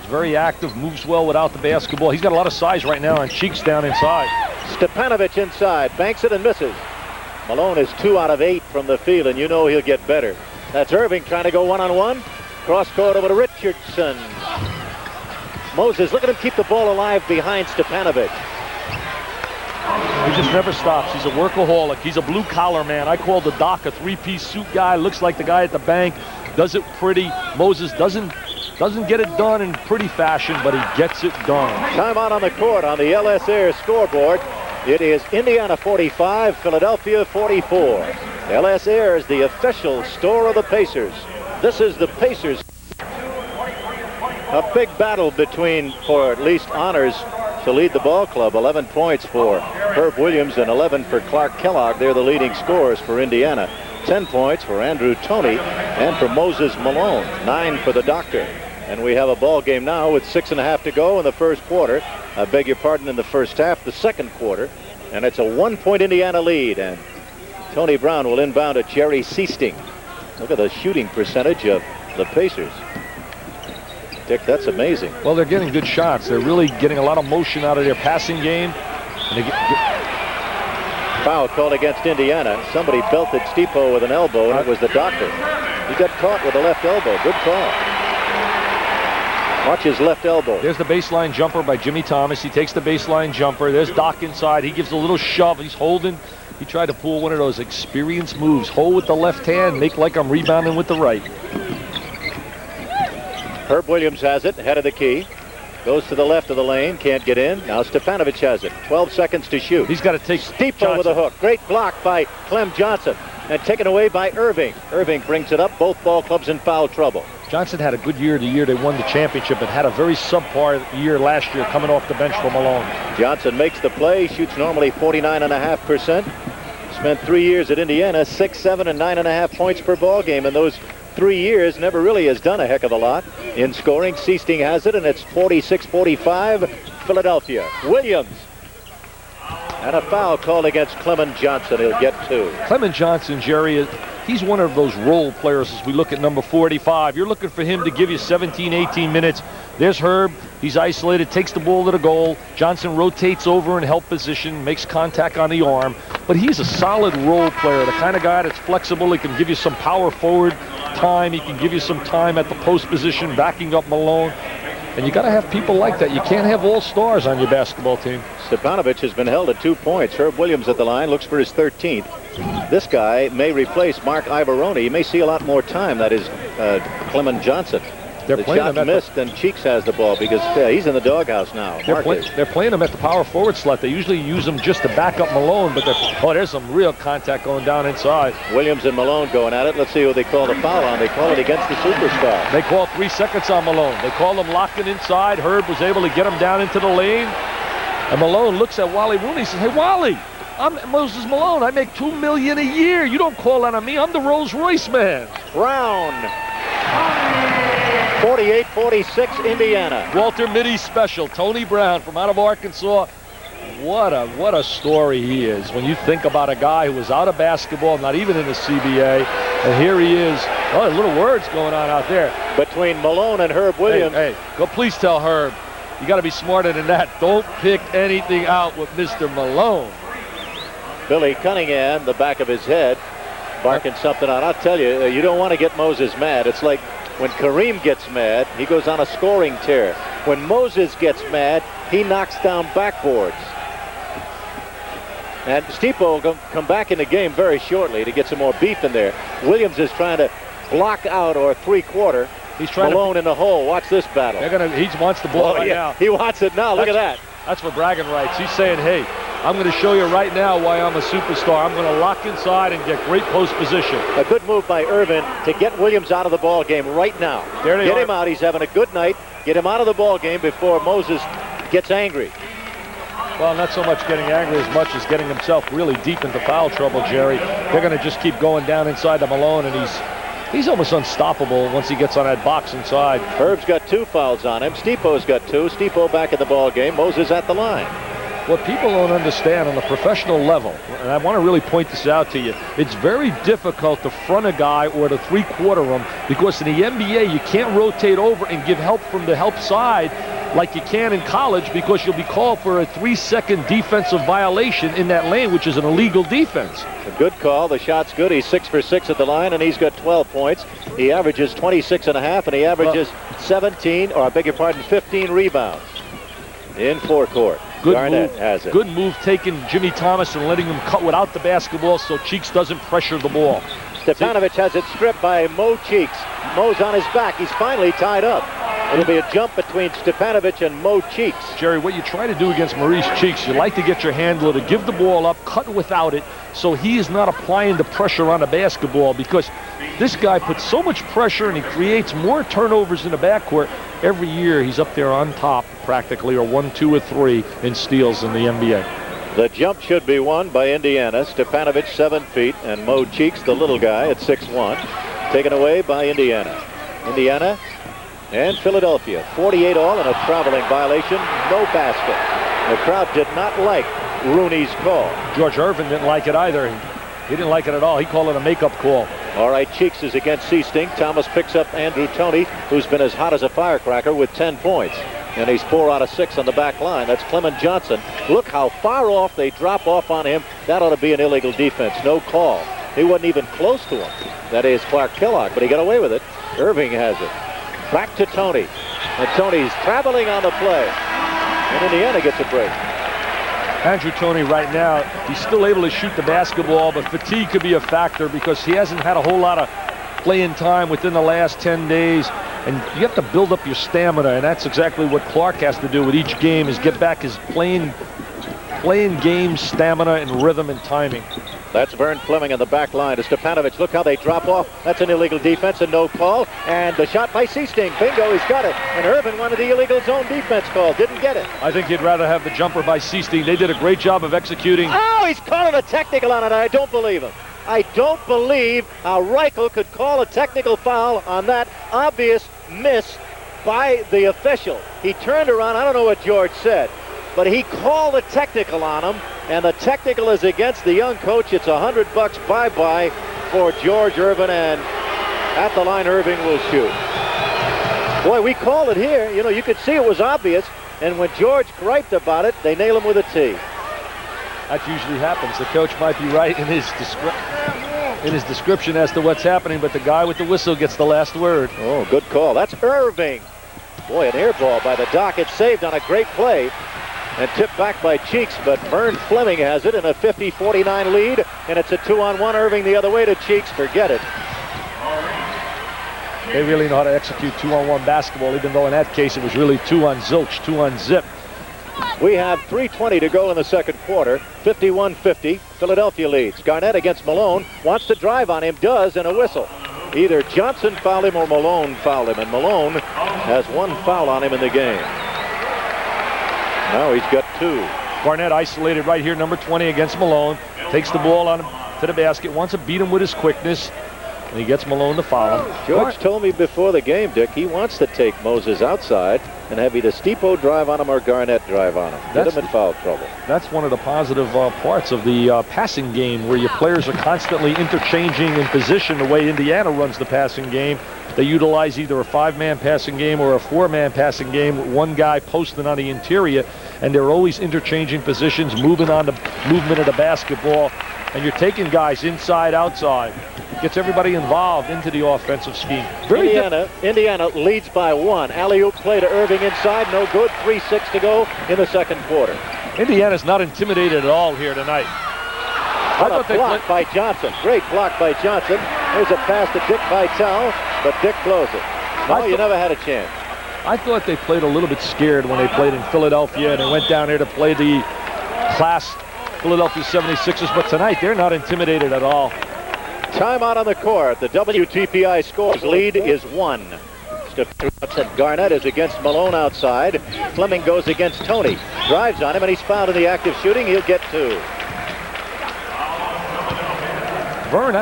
Speaker 3: He's very active, moves well without the basketball. He's got a lot of size right now, and Cheeks down inside.
Speaker 2: Stepanovic inside, banks it and misses. Malone is 2 out of 8 from the field, and you know he'll get better. That's Erving trying to go one-on-one. Cross court over to Richardson. Moses, look at him keep the ball alive behind Stepanovic.
Speaker 3: He just never stops. He's a workaholic. He's a blue-collar man. I call the Doc a 3-piece suit guy. Looks like the guy at the bank. Does it pretty. Moses doesn't get it done in pretty fashion, but he gets it done.
Speaker 2: Timeout on the court on the LS Air scoreboard. It is Indiana 45, Philadelphia 44. LS Air is the official store of the Pacers. This is the Pacers. A big battle for at least honors to lead the ball club. 11 points for Herb Williams and 11 for Clark Kellogg. They're the leading scorers for Indiana. 10 points for Andrew Toney and for Moses Malone. 9 for the Doctor. And we have a ball game now with 6.5 to go in the first quarter. I beg your pardon, in the first half, the second quarter. And it's a 1-point Indiana lead. And Tony Brown will inbound at Jerry Sichting. Look at the shooting percentage of the Pacers. Dick, that's amazing.
Speaker 3: Well, they're getting good shots. They're really getting a lot of motion out of their passing game. And they
Speaker 2: Foul called against Indiana. Somebody belted Stipo with an elbow, and it was the doctor. He got caught with a left elbow. Good call. Watch his left elbow.
Speaker 3: There's the baseline jumper by Jimmy Thomas. He takes the baseline jumper. There's Doc inside. He gives a little shove. He's holding. He tried to pull one of those experienced moves. Hold with the left hand. Make like I'm rebounding with the right.
Speaker 2: Herb Williams has it. Head of the key. Goes to the left of the lane. Can't get in. Now Stepanovic has it. 12 seconds to shoot.
Speaker 3: He's got to take
Speaker 2: Stipo with a hook. Great block by Clem Johnson. And taken away by Erving. Erving brings it up. Both ball clubs in foul trouble.
Speaker 3: Johnson had a good year the year they won the championship, but had a very subpar year last year coming off the bench for Malone.
Speaker 2: Johnson makes the play. Shoots normally 49.5%. Spent 3 years at Indiana. 6, 7, and 9.5 points per ball game. In those 3 years, never really has done a heck of a lot in scoring. Sichting has it, and it's 46-45 Philadelphia. Williams. And a foul called against Clement Johnson. He'll get 2.
Speaker 3: Clement Johnson, Jerry, he's one of those role players as we look at number 45. You're looking for him to give you 17, 18 minutes. There's Herb. He's isolated, takes the ball to the goal. Johnson rotates over in help position, makes contact on the arm. But he's a solid role player, the kind of guy that's flexible. He can give you some power forward time. He can give you some time at the post position, backing up Malone. And you got to have people like that. You can't have all stars on your basketball team.
Speaker 2: Stepanovic has been held at 2 points. Herb Williams at the line, looks for his 13th. This guy may replace Mark Ivaroni. He may see a lot more time. That is Clement Johnson. The shot missed, and Cheeks has the ball because he's in the doghouse now.
Speaker 3: They're playing him at the power forward slot. They usually use him just to back up Malone, but there's some real contact going down inside.
Speaker 2: Williams and Malone going at it. Let's see who they call the foul on. They call it against the superstar.
Speaker 3: They call 3 seconds on Malone. They call him locking inside. Herb was able to get him down into the lane. And Malone looks at Wally Rooney and says, "Hey, Wally, I'm Moses Malone. I make $2 million a year. You don't call that on me. I'm the Rolls Royce man."
Speaker 2: Brown. 48-46 Indiana.
Speaker 3: Walter Mitty special. Tony Brown from out of Arkansas. What a story he is when you think about a guy who was out of basketball, not even in the CBA, and here he is. Oh, little words going on out there.
Speaker 2: Between Malone and Herb Williams.
Speaker 3: Hey, go please tell Herb. You got to be smarter than that. Don't pick anything out with Mr. Malone.
Speaker 2: Billy Cunningham, the back of his head, barking something on. I'll tell you, you don't want to get Moses mad. It's like when Kareem gets mad, he goes on a scoring tear. When Moses gets mad, he knocks down backboards. And Stipo will come back in the game very shortly to get some more beef in there. Williams is trying to block out or three-quarter.
Speaker 3: He's trying
Speaker 2: Malone in the hole. Watch this battle.
Speaker 3: He wants the ball now.
Speaker 2: He wants it now. Look at that.
Speaker 3: That's for bragging rights. He's saying, hey, I'm going to show you right now why I'm a superstar. I'm going to lock inside and get great post position.
Speaker 2: A good move by Erving to get Williams out of the ball game right now. Get him out. He's having a good night. Get him out of the ball game before Moses gets angry.
Speaker 3: Well, not so much getting angry as much as getting himself really deep into foul trouble, Jerry. They're going to just keep going down inside the Malone, and he's almost unstoppable once he gets on that box inside.
Speaker 2: Herb's got 2 fouls on him. Stipo's got 2. Stipo back in the ball game. Moses at the line.
Speaker 3: What people don't understand on the professional level, and I want to really point this out to you, it's very difficult to front a guy or to three-quarter him because in the NBA you can't rotate over and give help from the help side like you can in college because you'll be called for a 3-second defensive violation in that lane, which is an illegal defense.
Speaker 2: A good call. The shot's good. He's 6 for 6 at the line, and he's got 12 points. He averages 26.5, and he averages 15 rebounds in forecourt. Garnett has it.
Speaker 3: Good move taking Jimmy Thomas and letting him cut without the basketball so Cheeks doesn't pressure the ball.
Speaker 2: Stepanovic has it stripped by Mo Cheeks. Mo's on his back. He's finally tied up. It'll be a jump between Stepanovic and Mo Cheeks.
Speaker 3: Jerry, what you try to do against Maurice Cheeks, you like to get your handler to give the ball up, cut without it, so he is not applying the pressure on the basketball because this guy puts so much pressure and he creates more turnovers in the backcourt. Every year he's up there on top practically, or 1, 2, or 3 in steals in the NBA.
Speaker 2: The jump should be won by Indiana. Stepanovic 7 feet and Mo Cheeks, the little guy, at 6'1", taken away by Indiana. Indiana and Philadelphia, 48 all and a traveling violation, no basket. The crowd did not like Rooney's call.
Speaker 3: George Erving didn't like it either. He didn't like it at all. He called it a makeup call.
Speaker 2: All right, Cheeks is against Sichting. Thomas picks up Andrew Toney, who's been as hot as a firecracker with 10 points. And he's 4 out of 6 on the back line. That's Clement Johnson. Look how far off they drop off on him. That ought to be an illegal defense. No call. He wasn't even close to him. That is Clark Kellogg, but he got away with it. Erving has it. Back to Toney. And Toney's traveling on the play. And Indiana gets a break.
Speaker 3: Andrew Toney right now, he's still able to shoot the basketball, but fatigue could be a factor because he hasn't had a whole lot of playing time within the last 10 days. And you have to build up your stamina, and that's exactly what Clark has to do with each game, is get back his playing game stamina and rhythm and timing.
Speaker 2: That's Vern Fleming on the back line to Stepanovic. Look how they drop off. That's an illegal defense and no call. And the shot by Sichting. Bingo, he's got it. And Erving wanted the illegal zone defense call. Didn't get it.
Speaker 3: I think he'd rather have the jumper by Sichting. They did a great job of executing.
Speaker 2: Oh, he's calling a technical on it. I don't believe him. I don't believe how Reichel could call a technical foul on that obvious miss by the official. He turned around. I don't know what George said, but he called a technical on him, and the technical is against the young coach. It's $100 bye-bye for George Erving, and at the line, Erving will shoot. Boy, we called it here. You know, you could see it was obvious, and when George griped about it, they nail him with a T.
Speaker 3: That usually happens. The coach might be right in his description as to what's happening, but the guy with the whistle gets the last word.
Speaker 2: Oh, good call. That's Erving. Boy, an air ball by the Doc. It's saved on a great play and tipped back by Cheeks, but Vern Fleming has it in a 50-49 lead, and it's a 2-on-1. Erving the other way to Cheeks. Forget it.
Speaker 3: They really know how to execute 2-on-1 basketball, even though in that case it was really 2-on-zilch, 2-on-zip.
Speaker 2: We have 3:20 to go in the second quarter. 51-50. Philadelphia leads. Garnett against Malone. Wants to drive on him. Does, and a whistle. Either Johnson fouled him or Malone fouled him. And Malone has 1 foul on him in the game. Now he's got 2.
Speaker 3: Garnett isolated right here, number 20 against Malone. Takes the ball on him to the basket. Wants to beat him with his quickness. And he gets Malone to foul him.
Speaker 2: George told me before the game, Dick, he wants to take Moses outside and have either Stipo drive on him or Garnett drive on him. Get him in foul trouble.
Speaker 3: That's one of the positive parts of the passing game, where your players are constantly interchanging in position the way Indiana runs the passing game. They utilize either a 5-man passing game or a 4-man passing game with one guy posting on the interior, and they're always interchanging positions, moving on the movement of the basketball, and you're taking guys inside, outside. Gets everybody involved into the offensive scheme.
Speaker 2: Indiana leads by 1. Alley-oop play to Erving inside. No good. 3:06 to go in the second quarter.
Speaker 3: Indiana's not intimidated at all here tonight.
Speaker 2: What a block by Johnson. Great block by Johnson. There's a pass to Dick Vitale, but Dick blows it. No, you never had a chance.
Speaker 3: I thought they played a little bit scared when they played in Philadelphia, and they went down there to play the class Philadelphia 76ers, but tonight they're not intimidated at all.
Speaker 2: Timeout on the court. The WTPI scores lead is 1. Garnett is against Malone outside. Fleming goes against Toney. Drives on him, and he's fouled in the act of shooting. He'll get 2.
Speaker 3: Vern,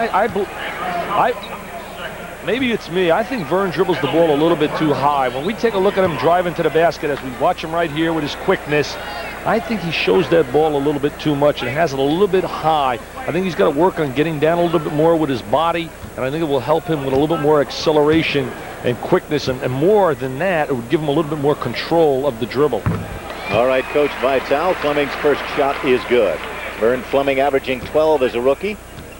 Speaker 3: maybe it's me. I think Vern dribbles the ball a little bit too high. When we take a look at him driving to the basket, as we watch him right here with his quickness, I think he shows that ball a little bit too much and has it a little bit high. I think he's got to work on getting down a little bit more with his body, and I think it will help him with a little bit more acceleration and quickness, and more than that, it would give him a little bit more control of the dribble.
Speaker 2: All right, Coach Vitale, Fleming's first shot is good. Vern Fleming averaging 12 as a rookie.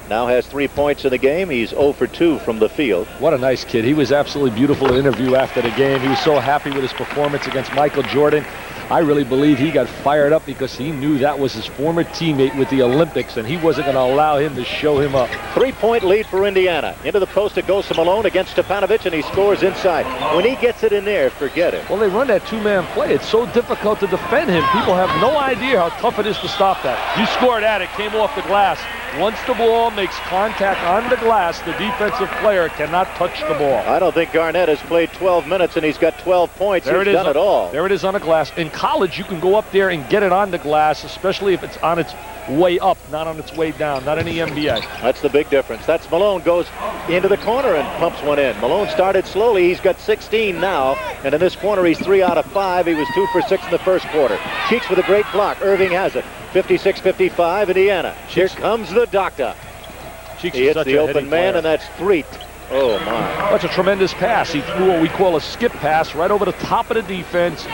Speaker 2: Now has 3 points in the game. He's 0 for 2 from the field.
Speaker 3: What a nice kid. He was absolutely beautiful to interview after the game. He was so happy with his performance against Michael Jordan. I really believe he got fired up because he knew that was his former teammate with the Olympics, and he wasn't going to allow him to show him up.
Speaker 2: 3-point lead for Indiana. Into the post it goes to Malone against Stepanovic, and he scores inside. When he gets it in there, forget it.
Speaker 3: Well, they run that 2-man play. It's so difficult to defend him. People have no idea how tough it is to stop that. You scored at it, came off the glass. Once the ball makes contact on the glass, the defensive player cannot touch the ball.
Speaker 2: I don't think Garnett has played 12 minutes, and he's got 12 points. He's done it all.
Speaker 3: There it is on the glass. In college, you can go up there and get it on the glass, especially if it's on its way up, not on its way down, not in the NBA.
Speaker 2: That's the big difference. That's Malone goes into the corner and pumps one in. Malone started slowly. He's got 16 now, and in this corner, he's 3 out of 5. He was 2 for 6 in the first quarter. Cheeks with a great block. Erving has it. 56-55, Indiana. Here comes the doctor.
Speaker 3: Cheeks
Speaker 2: He
Speaker 3: is
Speaker 2: hits
Speaker 3: such
Speaker 2: the
Speaker 3: a
Speaker 2: open
Speaker 3: hitting
Speaker 2: man,
Speaker 3: player.
Speaker 2: and that's 3. Oh, my.
Speaker 3: That's a tremendous pass. He threw what we call a skip pass right over the top of the defense.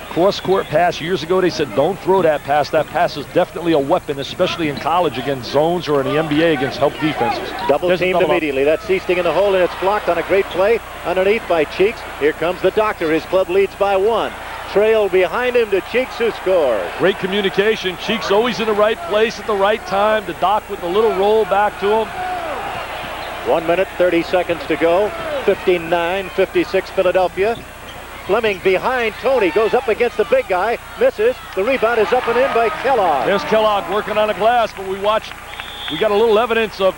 Speaker 3: Cross-court pass. Years ago, they said, don't throw that pass. That pass is definitely a weapon, especially in college against zones or in the NBA against help defenses.
Speaker 2: Double teamed immediately. That's Sichting in the hole, and it's blocked on a great play underneath by Cheeks. Here comes the doctor. His club leads by 1. Trail behind him to Cheeks, who scores.
Speaker 3: Great communication. Cheeks always in the right place at the right time. The doc with the little roll back to him.
Speaker 2: 1 minute, 30 seconds to go. 59-56 Philadelphia. Fleming behind Toney, goes up against the big guy, misses. The rebound is up and in by Kellogg.
Speaker 3: There's Kellogg working on the glass, but we got a little evidence of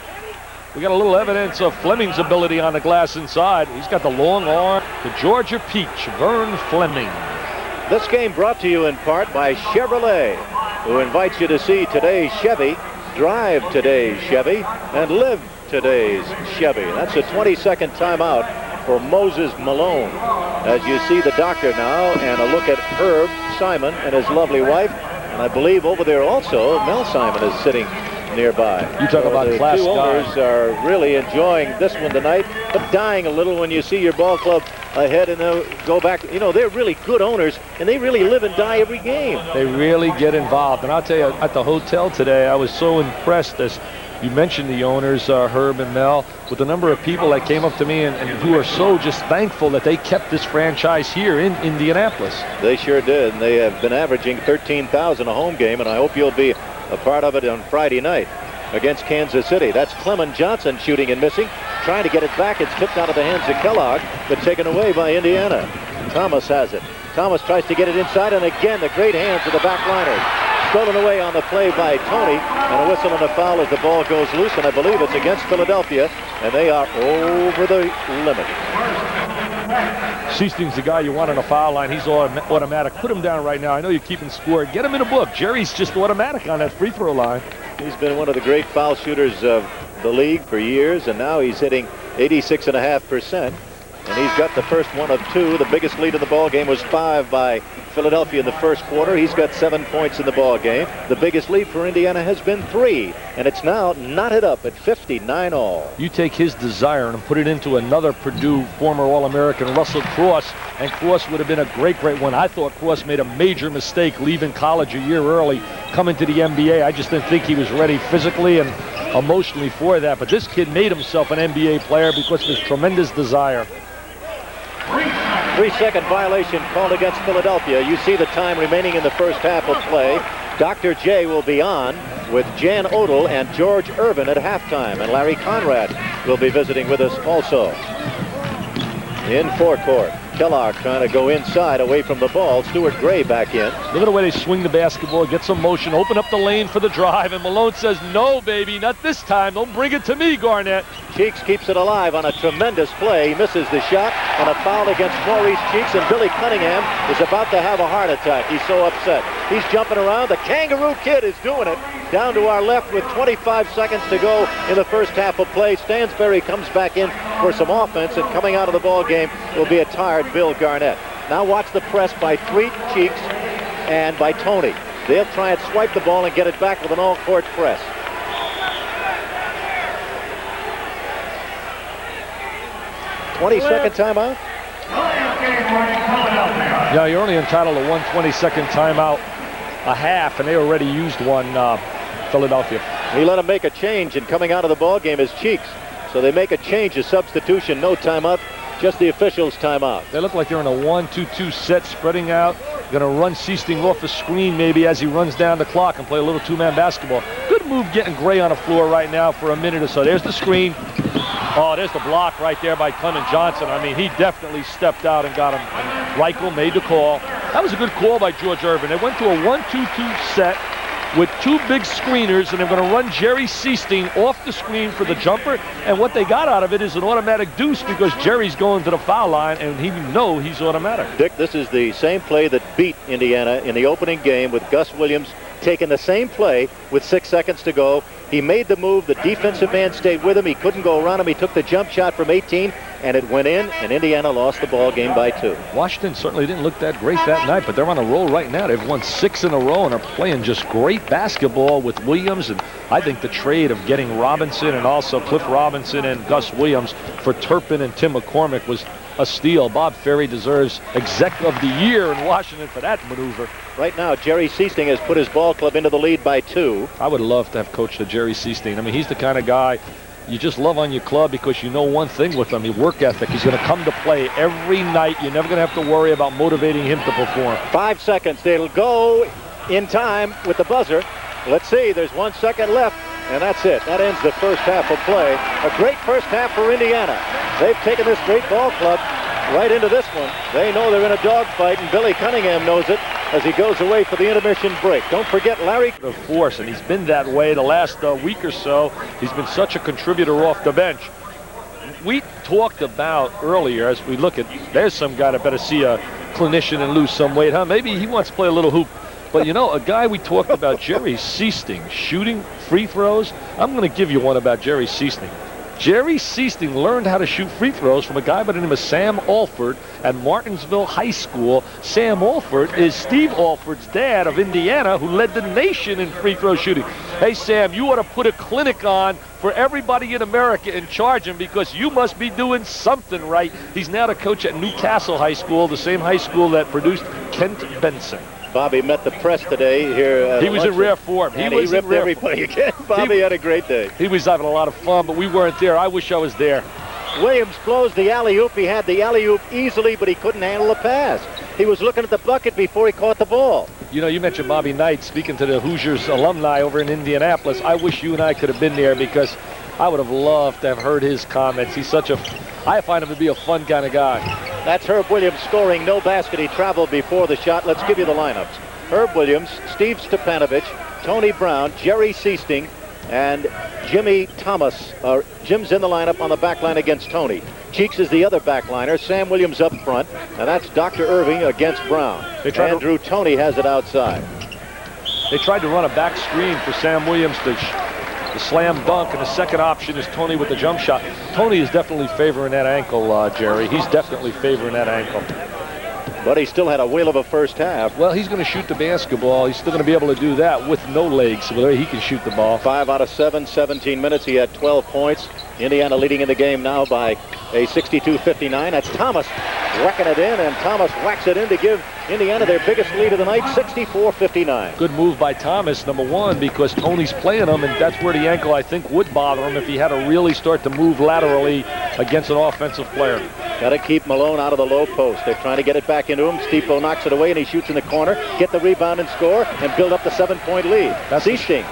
Speaker 3: Fleming's ability on the glass inside. He's got the long arm. The Georgia Peach, Vern Fleming.
Speaker 2: This game brought to you in part by Chevrolet, who invites you to see today's Chevy, drive today's Chevy, and live today's Chevy. That's a 20-second timeout for Moses Malone. As you see the doctor now, and a look at Herb Simon and his lovely wife, and I believe over there also Mel Simon is sitting nearby.
Speaker 3: You talk about
Speaker 2: the
Speaker 3: class
Speaker 2: two owners
Speaker 3: guys.
Speaker 2: are really enjoying this one tonight, but dying a little when you see your ball club ahead and they'll go back. You know, they're really good owners, and they really live and die every game.
Speaker 3: They really get involved. And I'll tell you, at the hotel today, I was so impressed, as you mentioned the owners, Herb and Mel, with the number of people that came up to me and who are so just thankful that they kept this franchise here in Indianapolis.
Speaker 2: They sure did, and they have been averaging 13,000 a home game, and I hope you'll be a part of it on Friday night against Kansas City. That's Clement Johnson shooting and missing, trying to get it back. It's tipped out of the hands of Kellogg, but taken away by Indiana. Thomas has it. Thomas tries to get it inside, and again the great hands of the backliners. Stolen away on the play by Toney, and a whistle and a foul as the ball goes loose, and I believe it's against Philadelphia, and they are over the limit.
Speaker 3: Sichting's the guy you want on the foul line. He's automatic. Put him down right now. I know you're keeping score. Get him in a book. Jerry's just automatic on that free throw line.
Speaker 2: He's been one of the great foul shooters of the league for years, and now he's hitting 86.5%. And he's got the first one of 2. The biggest lead in the ball game was 5 by Philadelphia in the first quarter. He's got 7 points in the ball game. The biggest lead for Indiana has been 3, and it's now knotted up at 59 all.
Speaker 3: You take his desire and put it into another Purdue former All-American, Russell Cross, and Cross would have been a great one. I thought Cross made a major mistake leaving college a year early, coming to the NBA. I just didn't think he was ready physically and emotionally for that. But this kid made himself an NBA player because of his tremendous desire.
Speaker 2: 3-second violation called against Philadelphia. You see the time remaining in the first half of play. Dr. J will be on with Jan Odell and George Erving at halftime, and Larry Conrad will be visiting with us also. In forecourt, Kellogg trying to go inside away from the ball. Stuart Gray back in.
Speaker 3: Look at the way they swing the basketball, get some motion, open up the lane for the drive, and Malone says, no, baby, not this time. Don't bring it to me, Garnett.
Speaker 2: Cheeks keeps it alive on a tremendous play. He misses the shot, and a foul against Maurice Cheeks, and Billy Cunningham is about to have a heart attack. He's so upset. He's jumping around. The Kangaroo Kid is doing it. Down to our left with 25 seconds to go in the first half of play. Stansberry comes back in for some offense, and coming out of the ball game will be a tired Bill Garnett. Now watch the press by Cheeks and by Toney. They'll try and swipe the ball and get it back with an all-court press. "20-second timeout?"
Speaker 3: Yeah, you're only entitled to one 20-second timeout a half, and they already used one, Philadelphia.
Speaker 2: He let him make a change, and coming out of the ball game is Cheeks. So they make a change, a substitution, no timeout, just the officials' timeout.
Speaker 3: They look like they're in a 1-2-2 set, spreading out. Going to run Sichting off the screen maybe as he runs down the clock and play a little two-man basketball. Good move getting Gray on the floor right now for a minute or so. There's the screen. Oh, there's the block right there by Clement Johnson. I mean, he definitely stepped out and got him. And Reichel made the call. That was a good call by George Erving. They went to a 1-2-2 set with 2 big screeners, and they're going to run Jerry Sichting off the screen for the jumper. And what they got out of it is an automatic deuce because Jerry's going to the foul line, and he know he's automatic.
Speaker 2: Dick, this is the same play that beat Indiana in the opening game with Gus Williams taken the same play with 6 seconds to go. He made the move. The defensive man stayed with him. He couldn't go around him. He took the jump shot from 18, and it went in, and Indiana lost the ball game by 2.
Speaker 3: Washington certainly didn't look that great that night, but they're on a roll right now. They've won 6 in a row and are playing just great basketball with Williams. And I think the trade of getting Robinson and also Cliff Robinson and Gus Williams for Turpin and Tim McCormick was a steal. Bob Ferry deserves Exec of the Year in Washington for that maneuver.
Speaker 2: Right now, Jerry Sichting has put his ball club into the lead by 2.
Speaker 3: I would love to have coached a Jerry Sichting. I mean, he's the kind of guy you just love on your club because you know one thing with him, his work ethic. He's going to come to play every night. You're never going to have to worry about motivating him to perform.
Speaker 2: 5 seconds. It'll go in time with the buzzer. Let's see. There's 1 second left, and that's it. That ends the first half of play. A great first half for Indiana. They've taken this great ball club right into this one. They know they're in a dogfight, and Billy Cunningham knows it as he goes away for the intermission break. Don't forget Larry.
Speaker 3: The force, and he's been that way the last week or so. He's been such a contributor off the bench. We talked about earlier as we look at, there's some guy that better see a clinician and lose some weight, huh? Maybe he wants to play a little hoop. But, you know, a guy we talked about, Jerry Sichting, shooting free throws. I'm going to give you one about Jerry Sichting. Jerry Sichting learned how to shoot free throws from a guy by the name of Sam Alford at Martinsville High School. Sam Alford is Steve Alford's dad of Indiana, who led the nation in free throw shooting. Hey, Sam, you ought to put a clinic on for everybody in America and charge him because you must be doing something right. He's now the coach at Newcastle High School, the same high school that produced Kent Benson.
Speaker 2: Bobby met the press today here.
Speaker 3: He was in rare form.
Speaker 2: He ripped everybody again. Bobby had a great day.
Speaker 3: He was having a lot of fun, but we weren't there. I wish I was there.
Speaker 2: Williams blows the alley-oop. He had the alley-oop easily, but he couldn't handle the pass. He was looking at the bucket before he caught the ball.
Speaker 3: You know, you mentioned Bobby Knight speaking to the Hoosiers alumni over in Indianapolis. I wish you and I could have been there because I would have loved to have heard his comments. He's such a, I find him to be a fun kind of guy.
Speaker 2: That's Herb Williams scoring. No basket. He traveled before the shot. Let's give you the lineups. Herb Williams, Steve Stepanovich, Tony Brown, Jerry Sichting, and Jimmy Thomas. Jim's in the lineup on the back line against Toney. Cheeks is the other backliner. Sam Williams up front, and that's Dr. Erving against Brown. Andrew Toney has it outside.
Speaker 3: They tried to run a back screen for Sam Williams to slam dunk, and the second option is Toney with the jump shot. Toney is definitely favoring that ankle, Jerry. He's definitely favoring that ankle.
Speaker 2: But he still had a whale of a first half.
Speaker 3: Well, he's going to shoot the basketball. He's still going to be able to do that with no legs. So he can shoot the ball.
Speaker 2: 5 out of 7, 17 minutes. He had 12 points. Indiana leading in the game now by a 62-59. That's Thomas whacking it in, and Thomas whacks it in to give Indiana their biggest lead of the night, 64-59.
Speaker 3: Good move by Thomas, number one, because Toney's playing him, and that's where the ankle, I think, would bother him if he had to really start to move laterally against an offensive player.
Speaker 2: Got to keep Malone out of the low post. They're trying to get it back into him. Stipo knocks it away, and he shoots in the corner. Get the rebound and score, and build up the 7-point lead. That's Sichting.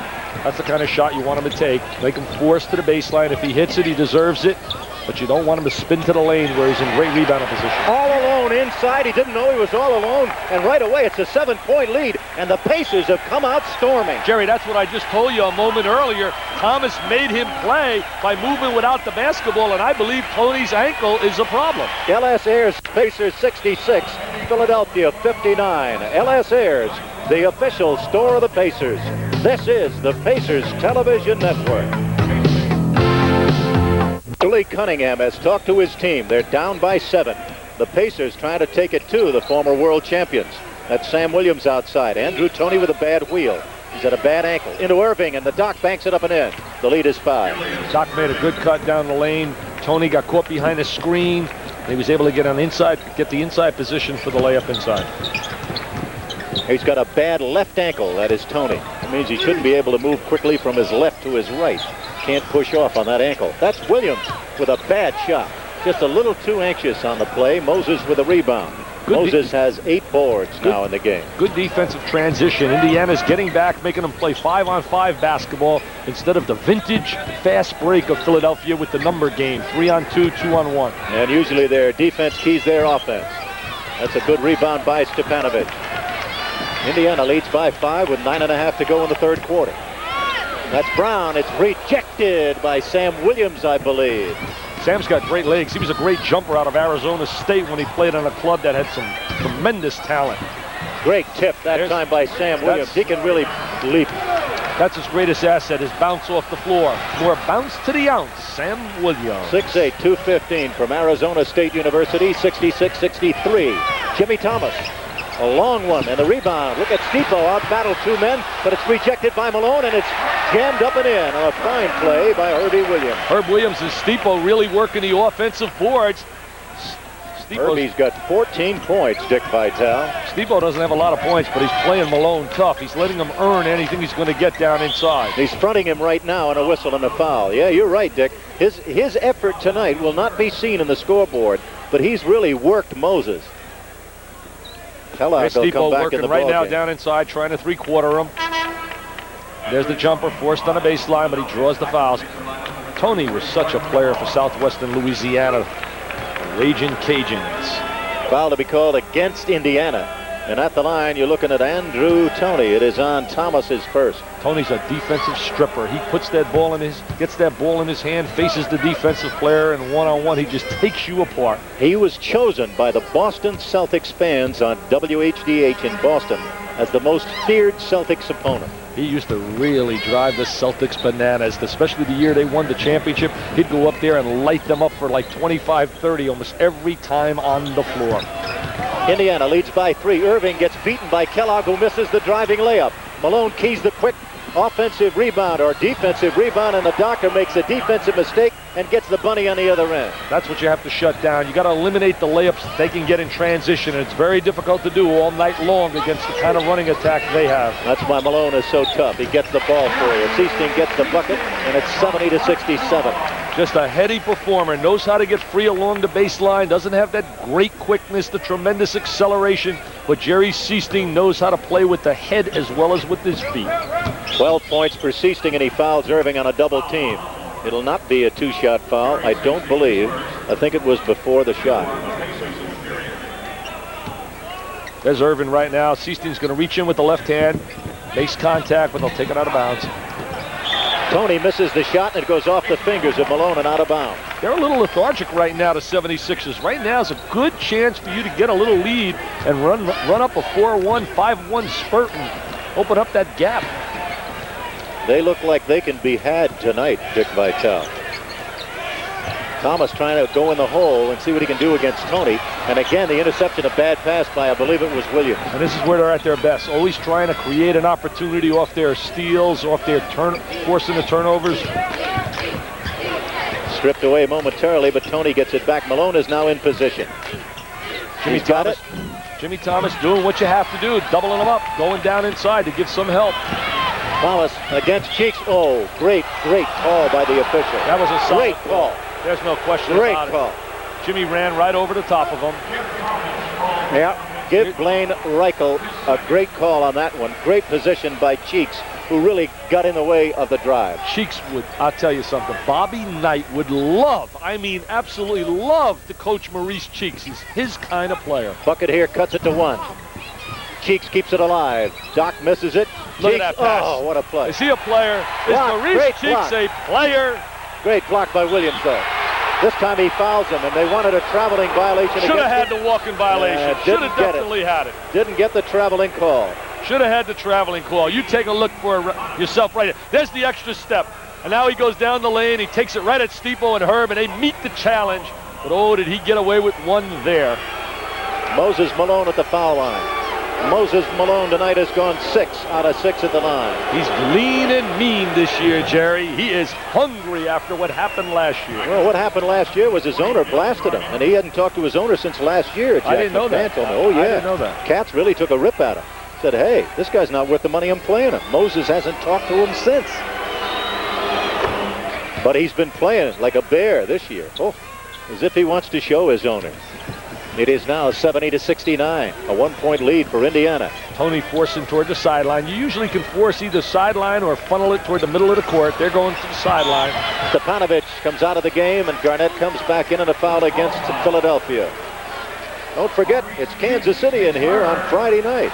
Speaker 3: That's the kind of shot you want him to take. Make him force to the baseline. If he hits it, he deserves it. But you don't want him to spin to the lane where he's in great rebounding position.
Speaker 2: All alone inside. He didn't know he was all alone. And right away, it's a 7-point lead. And the Pacers have come out storming.
Speaker 3: Jerry, that's what I just told you a moment earlier. Thomas made him play by moving without the basketball. And I believe Toney's ankle is a problem.
Speaker 2: LS Ayers, Pacers 66. Philadelphia 59. LS Ayers, the official store of the Pacers. This is the Pacers Television Network. Billy Cunningham has talked to his team. They're down by 7. The Pacers trying to take it to the former world champions. That's Sam Williams outside. Andrew Toney with a bad wheel. He's at a bad ankle. Into Erving, and the Doc banks it up and in. The lead is 5.
Speaker 3: Doc made a good cut down the lane. Toney got caught behind the screen. He was able to get the inside position for the layup inside.
Speaker 2: He's got a bad left ankle. That is Toney. That means he shouldn't be able to move quickly from his left to his right. Can't push off on that ankle. That's Williams with a bad shot. Just a little too anxious on the play. Moses with a rebound. Moses has 8 boards now in the game.
Speaker 3: Good defensive transition. Indiana's getting back, making them play 5-on-5 basketball instead of the vintage fast break of Philadelphia with the number game, 3-on-2, 2-on-1.
Speaker 2: And usually their defense keys their offense. That's a good rebound by Stepanovich. Indiana leads by 5 with 9.5 to go in the third quarter. That's Brown. It's rejected by Sam Williams, I believe.
Speaker 3: Sam's got great legs. He was a great jumper out of Arizona State when he played on a club that had some tremendous talent.
Speaker 2: Great tip that time by Sam Williams. He can really leap.
Speaker 3: That's his greatest asset, his bounce off the floor. More bounce to the ounce, Sam Williams.
Speaker 2: 6'8", 215 from Arizona State University, 66-63. Jimmy Thomas, a long one, and the rebound. Look at Stipo out-battled two men, but it's rejected by Malone, and it's jammed up and in. A fine play by Herbie Williams.
Speaker 3: Herb Williams and Stipo really working the offensive boards.
Speaker 2: Herbie's got 14 points, Dick Vitale.
Speaker 3: Stipo doesn't have a lot of points, but he's playing Malone tough. He's letting him earn anything he's going to get down inside.
Speaker 2: He's fronting him right now on a whistle and a foul. Yeah, you're right, Dick. His effort tonight will not be seen in the scoreboard, but he's really worked Moses. Kellogg will come back
Speaker 3: working
Speaker 2: in the
Speaker 3: right now
Speaker 2: ballgame.
Speaker 3: down inside, trying to three-quarter him. There's the jumper, forced on a baseline, but he draws the fouls. Toney was such a player for Southwestern Louisiana. Raging Cajuns.
Speaker 2: Foul to be called against Indiana. And at the line, you're looking at Andrew Toney. It is on Thomas's first.
Speaker 3: Tony's a defensive stripper. He puts that ball in gets that ball in his hand, faces the defensive player, and one-on-one, he just takes you apart.
Speaker 2: He was chosen by the Boston Celtics fans on WHDH in Boston as the most feared Celtics opponent.
Speaker 3: He used to really drive the Celtics bananas, especially the year they won the championship. He'd go up there and light them up for like 25-30 almost every time on the floor.
Speaker 2: Indiana leads by 3. Erving gets beaten by Kellogg, who misses the driving layup. Malone keys the quick offensive rebound or defensive rebound, and the Doctor makes a defensive mistake and gets the bunny on the other end.
Speaker 3: That's what you have to shut down. You got to eliminate the layups they can get in transition, and it's very difficult to do all night long against the kind of running attack they have.
Speaker 2: That's why Malone is so tough. He gets the ball for you. Sichting gets the bucket, and it's 70-67.
Speaker 3: Just a heady performer, knows how to get free along the baseline, doesn't have that great quickness, the tremendous acceleration, but Jerry Sichting knows how to play with the head as well as with his feet.
Speaker 2: 12 points for Sichting, and he fouls Erving on a double team. It'll not be a two-shot foul, I don't believe. I think it was before the shot.
Speaker 3: There's Erving right now. Sichting's going to reach in with the left hand, makes contact, but they'll take it out of bounds.
Speaker 2: Toney misses the shot, and it goes off the fingers of Malone and out of bounds.
Speaker 3: They're a little lethargic right now, the 76ers. Right now is a good chance for you to get a little lead and run up a 4-1, 5-1 spurt and open up that gap.
Speaker 2: They look like they can be had tonight, Dick Vitale. Thomas trying to go in the hole and see what he can do against Toney. And again, the interception, a bad pass by, I believe it was Williams.
Speaker 3: And this is where they're at their best. Always trying to create an opportunity off their steals, off their forcing the turnovers.
Speaker 2: Stripped away momentarily, but Toney gets it back. Malone is now in position. He's got it.
Speaker 3: Jimmy Thomas doing what you have to do, doubling them up, going down inside to give some help.
Speaker 2: Thomas against Cheeks. Oh, great call by the official.
Speaker 3: That was a solid
Speaker 2: great call.
Speaker 3: There's no question about it. Great call. Jimmy ran right over the top of him.
Speaker 2: Yeah, give Blaine Reichel a great call on that one. Great position by Cheeks, who really got in the way of the drive.
Speaker 3: Cheeks would, I'll tell you something, Bobby Knight would love, I mean absolutely love to coach Maurice Cheeks. He's his kind of player.
Speaker 2: Bucket here, cuts it to 1. Cheeks keeps it alive. Doc misses it.
Speaker 3: Look at that pass.
Speaker 2: Oh, what a play.
Speaker 3: Is he a player? Is Maurice Cheeks a player?
Speaker 2: Great block by Williams, though. This time he fouls him, and they wanted a traveling violation.
Speaker 3: Should have had the walking violation. Should have definitely had it.
Speaker 2: Didn't get the traveling call.
Speaker 3: Should have had the traveling call. You take a look for yourself right here. There's the extra step. And now he goes down the lane. He takes it right at Stipo and Herb, and they meet the challenge. But oh, did he get away with one there.
Speaker 2: Moses Malone at the foul line. Moses Malone tonight has gone 6 out of 6 at the line.
Speaker 3: He's lean and mean this year, Jerry. He is hungry after what happened last year.
Speaker 2: Well, what happened last year was his owner blasted him, and he hadn't talked to his owner since last year. Jack
Speaker 3: I didn't know that.
Speaker 2: Oh, yeah.
Speaker 3: I didn't know that.
Speaker 2: Katz really took a rip at him. Said, hey, this guy's not worth the money I'm playing him. Moses hasn't talked to him since. But he's been playing like a bear this year. Oh, as if he wants to show his owner. It is now 70-69, a 1-point lead for Indiana.
Speaker 3: Toney forcing toward the sideline. You usually can force either sideline or funnel it toward the middle of the court. They're going to the sideline.
Speaker 2: Stepanovic comes out of the game, and Garnett comes back in a foul against Philadelphia. Don't forget, it's Kansas City in here on Friday night.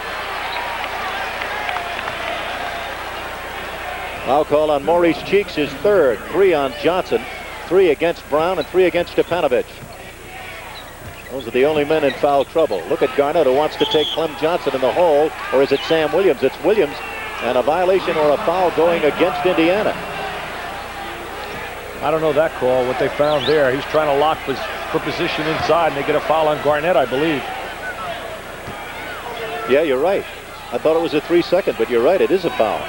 Speaker 2: Foul call on Maurice Cheeks, his third. 3 on Johnson, 3 against Brown, and 3 against Stepanovic. Those are the only men in foul trouble. Look at Garnett, who wants to take Clem Johnson in the hole, or is it Sam Williams? It's Williams and a violation or a foul going against Indiana.
Speaker 3: I don't know that call, what they found there. He's trying to lock for position inside, and they get a foul on Garnett, I believe.
Speaker 2: Yeah, you're right. I thought it was a 3-second, but you're right, it is a foul.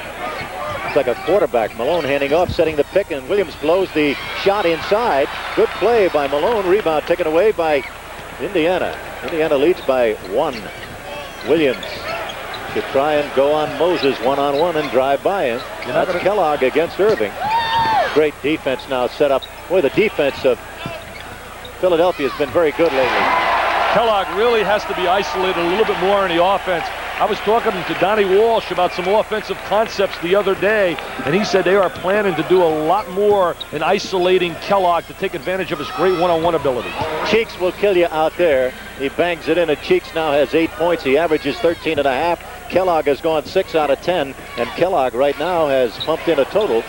Speaker 2: It's like a quarterback. Malone handing off, setting the pick, and Williams blows the shot inside. Good play by Malone. Rebound taken away by Indiana. Indiana leads by 1. Williams should try and go on Moses one-on-one and drive by him. That's Kellogg against Erving. Great defense now set up. Boy, the defense of Philadelphia has been very good lately.
Speaker 3: Kellogg really has to be isolated a little bit more in the offense. I was talking to Donnie Walsh about some offensive concepts the other day, and he said they are planning to do a lot more in isolating Kellogg to take advantage of his great one-on-one ability.
Speaker 2: Cheeks will kill you out there. He bangs it in, and Cheeks now has 8 points. He averages 13.5. Kellogg has gone 6 out of 10, and Kellogg right now has pumped in a total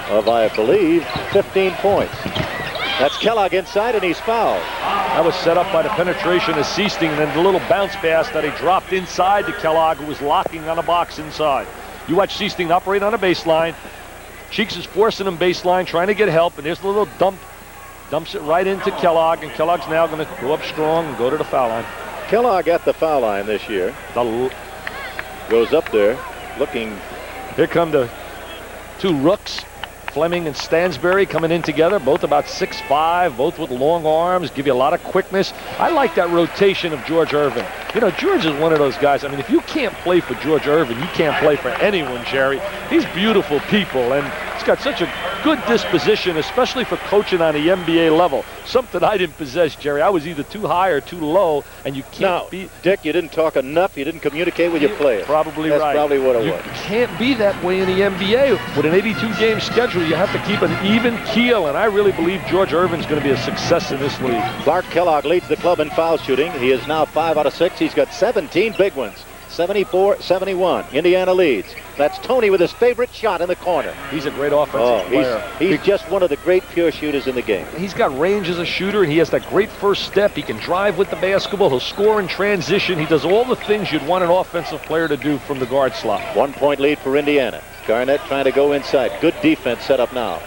Speaker 2: of, I believe, 15 points. That's Kellogg inside, and he's fouled.
Speaker 3: That was set up by the penetration of Sichting, and then the little bounce pass that he dropped inside to Kellogg, who was locking on a box inside. You watch Sichting operate on a baseline. Cheeks is forcing him baseline, trying to get help, and there's a little dumps it right into Kellogg, and Kellogg's now going to go up strong and go to the foul line.
Speaker 2: Kellogg at the foul line this year. Goes up there, looking.
Speaker 3: Here come the two rooks. Fleming and Stansberry coming in together, both about 6'5", both with long arms, give you a lot of quickness. I like that rotation of George Erving. You know, George is one of those guys. I mean, if you can't play for George Erving, you can't play for anyone, Jerry. He's beautiful people, and he's got such a good disposition, especially for coaching on the NBA level. Something I didn't possess, Jerry. I was either too high or too low, and you can't be.
Speaker 2: Dick, you didn't talk enough. You didn't communicate with your players.
Speaker 3: Probably
Speaker 2: That's
Speaker 3: right.
Speaker 2: That's probably what it was.
Speaker 3: You can't be that way in the NBA. With an 82-game schedule, you have to keep an even keel, and I really believe George Erving's going to be a success in this league.
Speaker 2: Clark Kellogg leads the club in foul shooting. He is now 5 out of 6. He's got 17 big ones. 74-71. Indiana leads. That's Toney with his favorite shot in the corner.
Speaker 3: He's a great offensive player.
Speaker 2: He's just one of the great pure shooters in the game.
Speaker 3: He's got range as a shooter, and he has that great first step. He can drive with the basketball. He'll score in transition. He does all the things you'd want an offensive player to do from the guard slot.
Speaker 2: 1 point lead for Indiana. Garnett trying to go inside. Good defense set up now.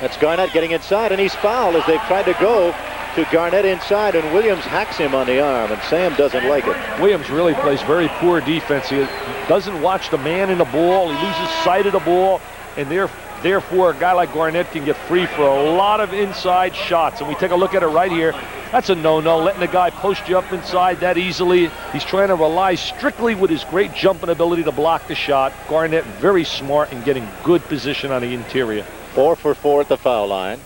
Speaker 2: That's Garnett getting inside, and he's fouled as they've tried to go to Garnett inside, and Williams hacks him on the arm, and Sam doesn't like it.
Speaker 3: Williams really plays very poor defense. He doesn't watch the man in the ball. He loses sight of the ball, and therefore a guy like Garnett can get free for a lot of inside shots. And we take a look at it right here. That's a no-no, letting the guy post you up inside that easily. He's trying to rely strictly with his great jumping ability to block the shot. Garnett very smart in getting good position on the interior.
Speaker 2: 4 for 4 at the foul line.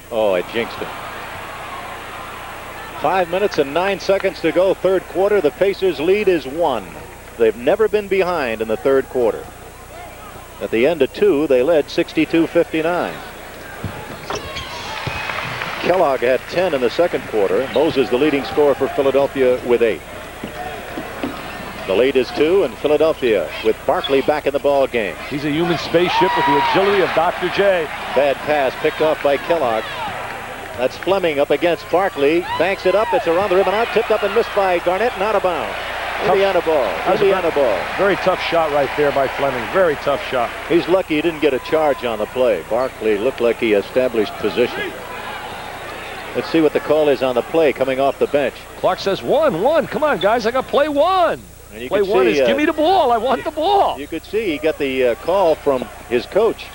Speaker 2: Oh, I jinxed him. 5 minutes and 9 seconds to go, third quarter. The Pacers' lead is 1. They've never been behind in the third quarter. At the end of 2, they led 62-59. Kellogg had 10 in the second quarter. Moses, the leading scorer for Philadelphia, with 8. The lead is 2, and Philadelphia with Barkley back in the ball game.
Speaker 3: He's a human spaceship with the agility of Dr. J.
Speaker 2: Bad pass picked off by Kellogg. That's Fleming up against Barkley. Banks it up. It's around the rim and out. Tipped up and missed by Garnett and out of bounds. Indiana ball. Indiana ball.
Speaker 3: Very tough shot right there by Fleming. Very tough shot.
Speaker 2: He's lucky he didn't get a charge on the play. Barkley looked like he established position. Let's see what the call is on the play coming off the bench.
Speaker 3: Clark says 1. Come on, guys. I got play 1. Play 1 is give me the ball. I want the ball.
Speaker 2: You could see he got the call from his coach.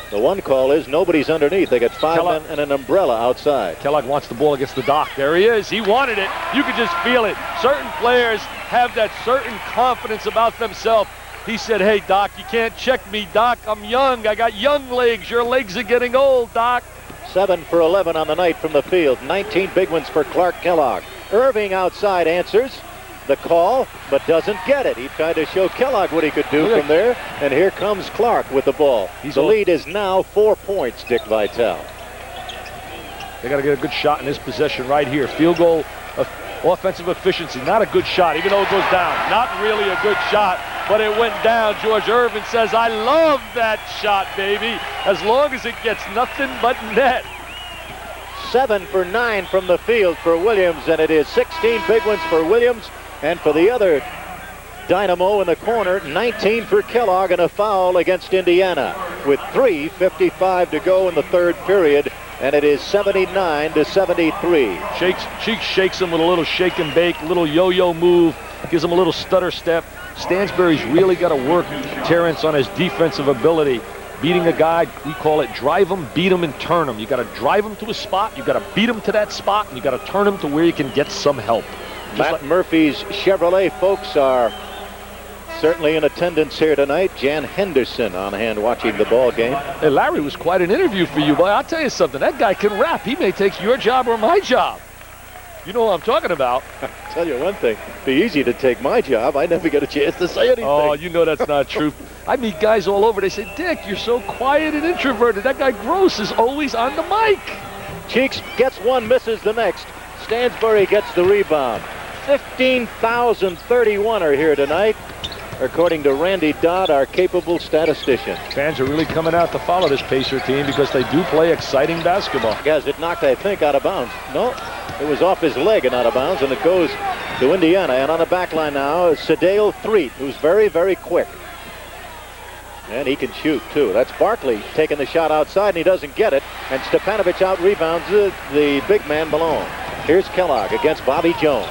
Speaker 2: The one call is nobody's underneath. They got 5 men and an umbrella outside.
Speaker 3: Kellogg wants the ball against the Doc. There he is. He wanted it. You could just feel it. Certain players have that certain confidence about themselves. He said, hey, Doc, you can't check me, Doc. I'm young. I got young legs. Your legs are getting old, Doc.
Speaker 2: 7 for 11 on the night from the field. 19 big ones for Clark Kellogg. Erving outside answers the call, but doesn't get it. He tried to show Kellogg what he could do from there, and here comes Clark with the ball. The lead is now 4 points, Dick Vitale.
Speaker 3: They got to get a good shot in this possession right here. Field goal, offensive efficiency. Not a good shot, even though it goes down. Not really a good shot, but it went down. George Erving says, I love that shot, baby, as long as it gets nothing but net.
Speaker 2: 7 for 9 from the field for Williams, and it is 16 big ones for Williams. And for the other dynamo in the corner. 19 for Kellogg and a foul against Indiana with 3:55 to go in the third period. And it is 79-73.
Speaker 3: Cheeks shakes him with a little shake and bake, little yo-yo move, gives him a little stutter step. Stansbury's really got to work, Terrence, on his defensive ability. Beating a guy, we call it drive him, beat him, and turn him. You got to drive him to a spot, you got to beat him to that spot, and you got to turn him to where you can get some help.
Speaker 2: Matt Murphy's Chevrolet folks are certainly in attendance here tonight. Jan Henderson on hand watching the ball game.
Speaker 3: Hey, Larry, was quite an interview for you, boy. I'll tell you something. That guy can rap. He may take your job or my job. You know what I'm talking about.
Speaker 2: I'll tell you one thing. It'd be easy to take my job. I never get a chance to say anything.
Speaker 3: Oh, you know that's not true. I meet guys all over. They say, Dick, you're so quiet and introverted. That guy Gross is always on the mic.
Speaker 2: Cheeks gets one, misses the next. Stansbury gets the rebound. 15,031 are here tonight, according to Randy Dodd, our capable statistician.
Speaker 3: Fans are really coming out to follow this Pacer team because they do play exciting basketball.
Speaker 2: Has it knocked, I think, out of bounds? No, it was off his leg and out of bounds, and it goes to Indiana. And on the back line now is Sadale Threet, who's very, very quick. And he can shoot, too. That's Barkley taking the shot outside, and he doesn't get it. And Stepanovic out-rebounds the big man, Malone. Here's Kellogg against Bobby Jones.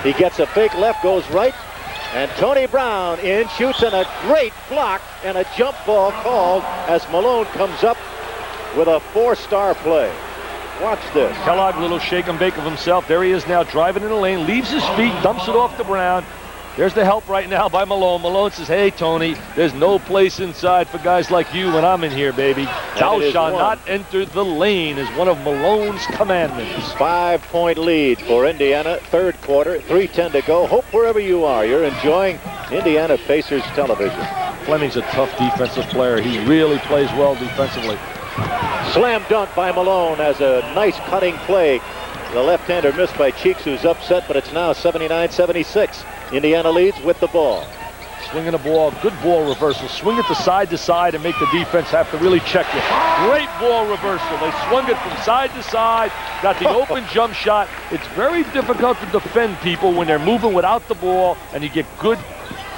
Speaker 2: He gets a fake left, goes right. And Toney Brown in, shoots, and a great block and a jump ball called as Malone comes up with a 4-star play. Watch this.
Speaker 3: Kellogg, little shake and bake of himself. There he is now driving in the lane, leaves his feet, dumps it off to Brown. There's the help right now by Malone. Malone says, hey, Toney, there's no place inside for guys like you when I'm in here, baby. Thou shalt not enter the lane is one of Malone's commandments.
Speaker 2: 5-point lead for Indiana, third quarter, 3:10 to go. Hope wherever you are, you're enjoying Indiana Pacers television.
Speaker 3: Fleming's a tough defensive player. He really plays well defensively.
Speaker 2: Slam dunk by Malone as a nice cutting play. The left-hander missed by Cheeks, who's upset, but it's now 79-76. Indiana leads with the ball.
Speaker 3: Swinging the ball, good ball reversal. Swing it to side and make the defense have to really check you. Great ball reversal. They swung it from side to side, got the open jump shot. It's very difficult to defend people when they're moving without the ball, and you get good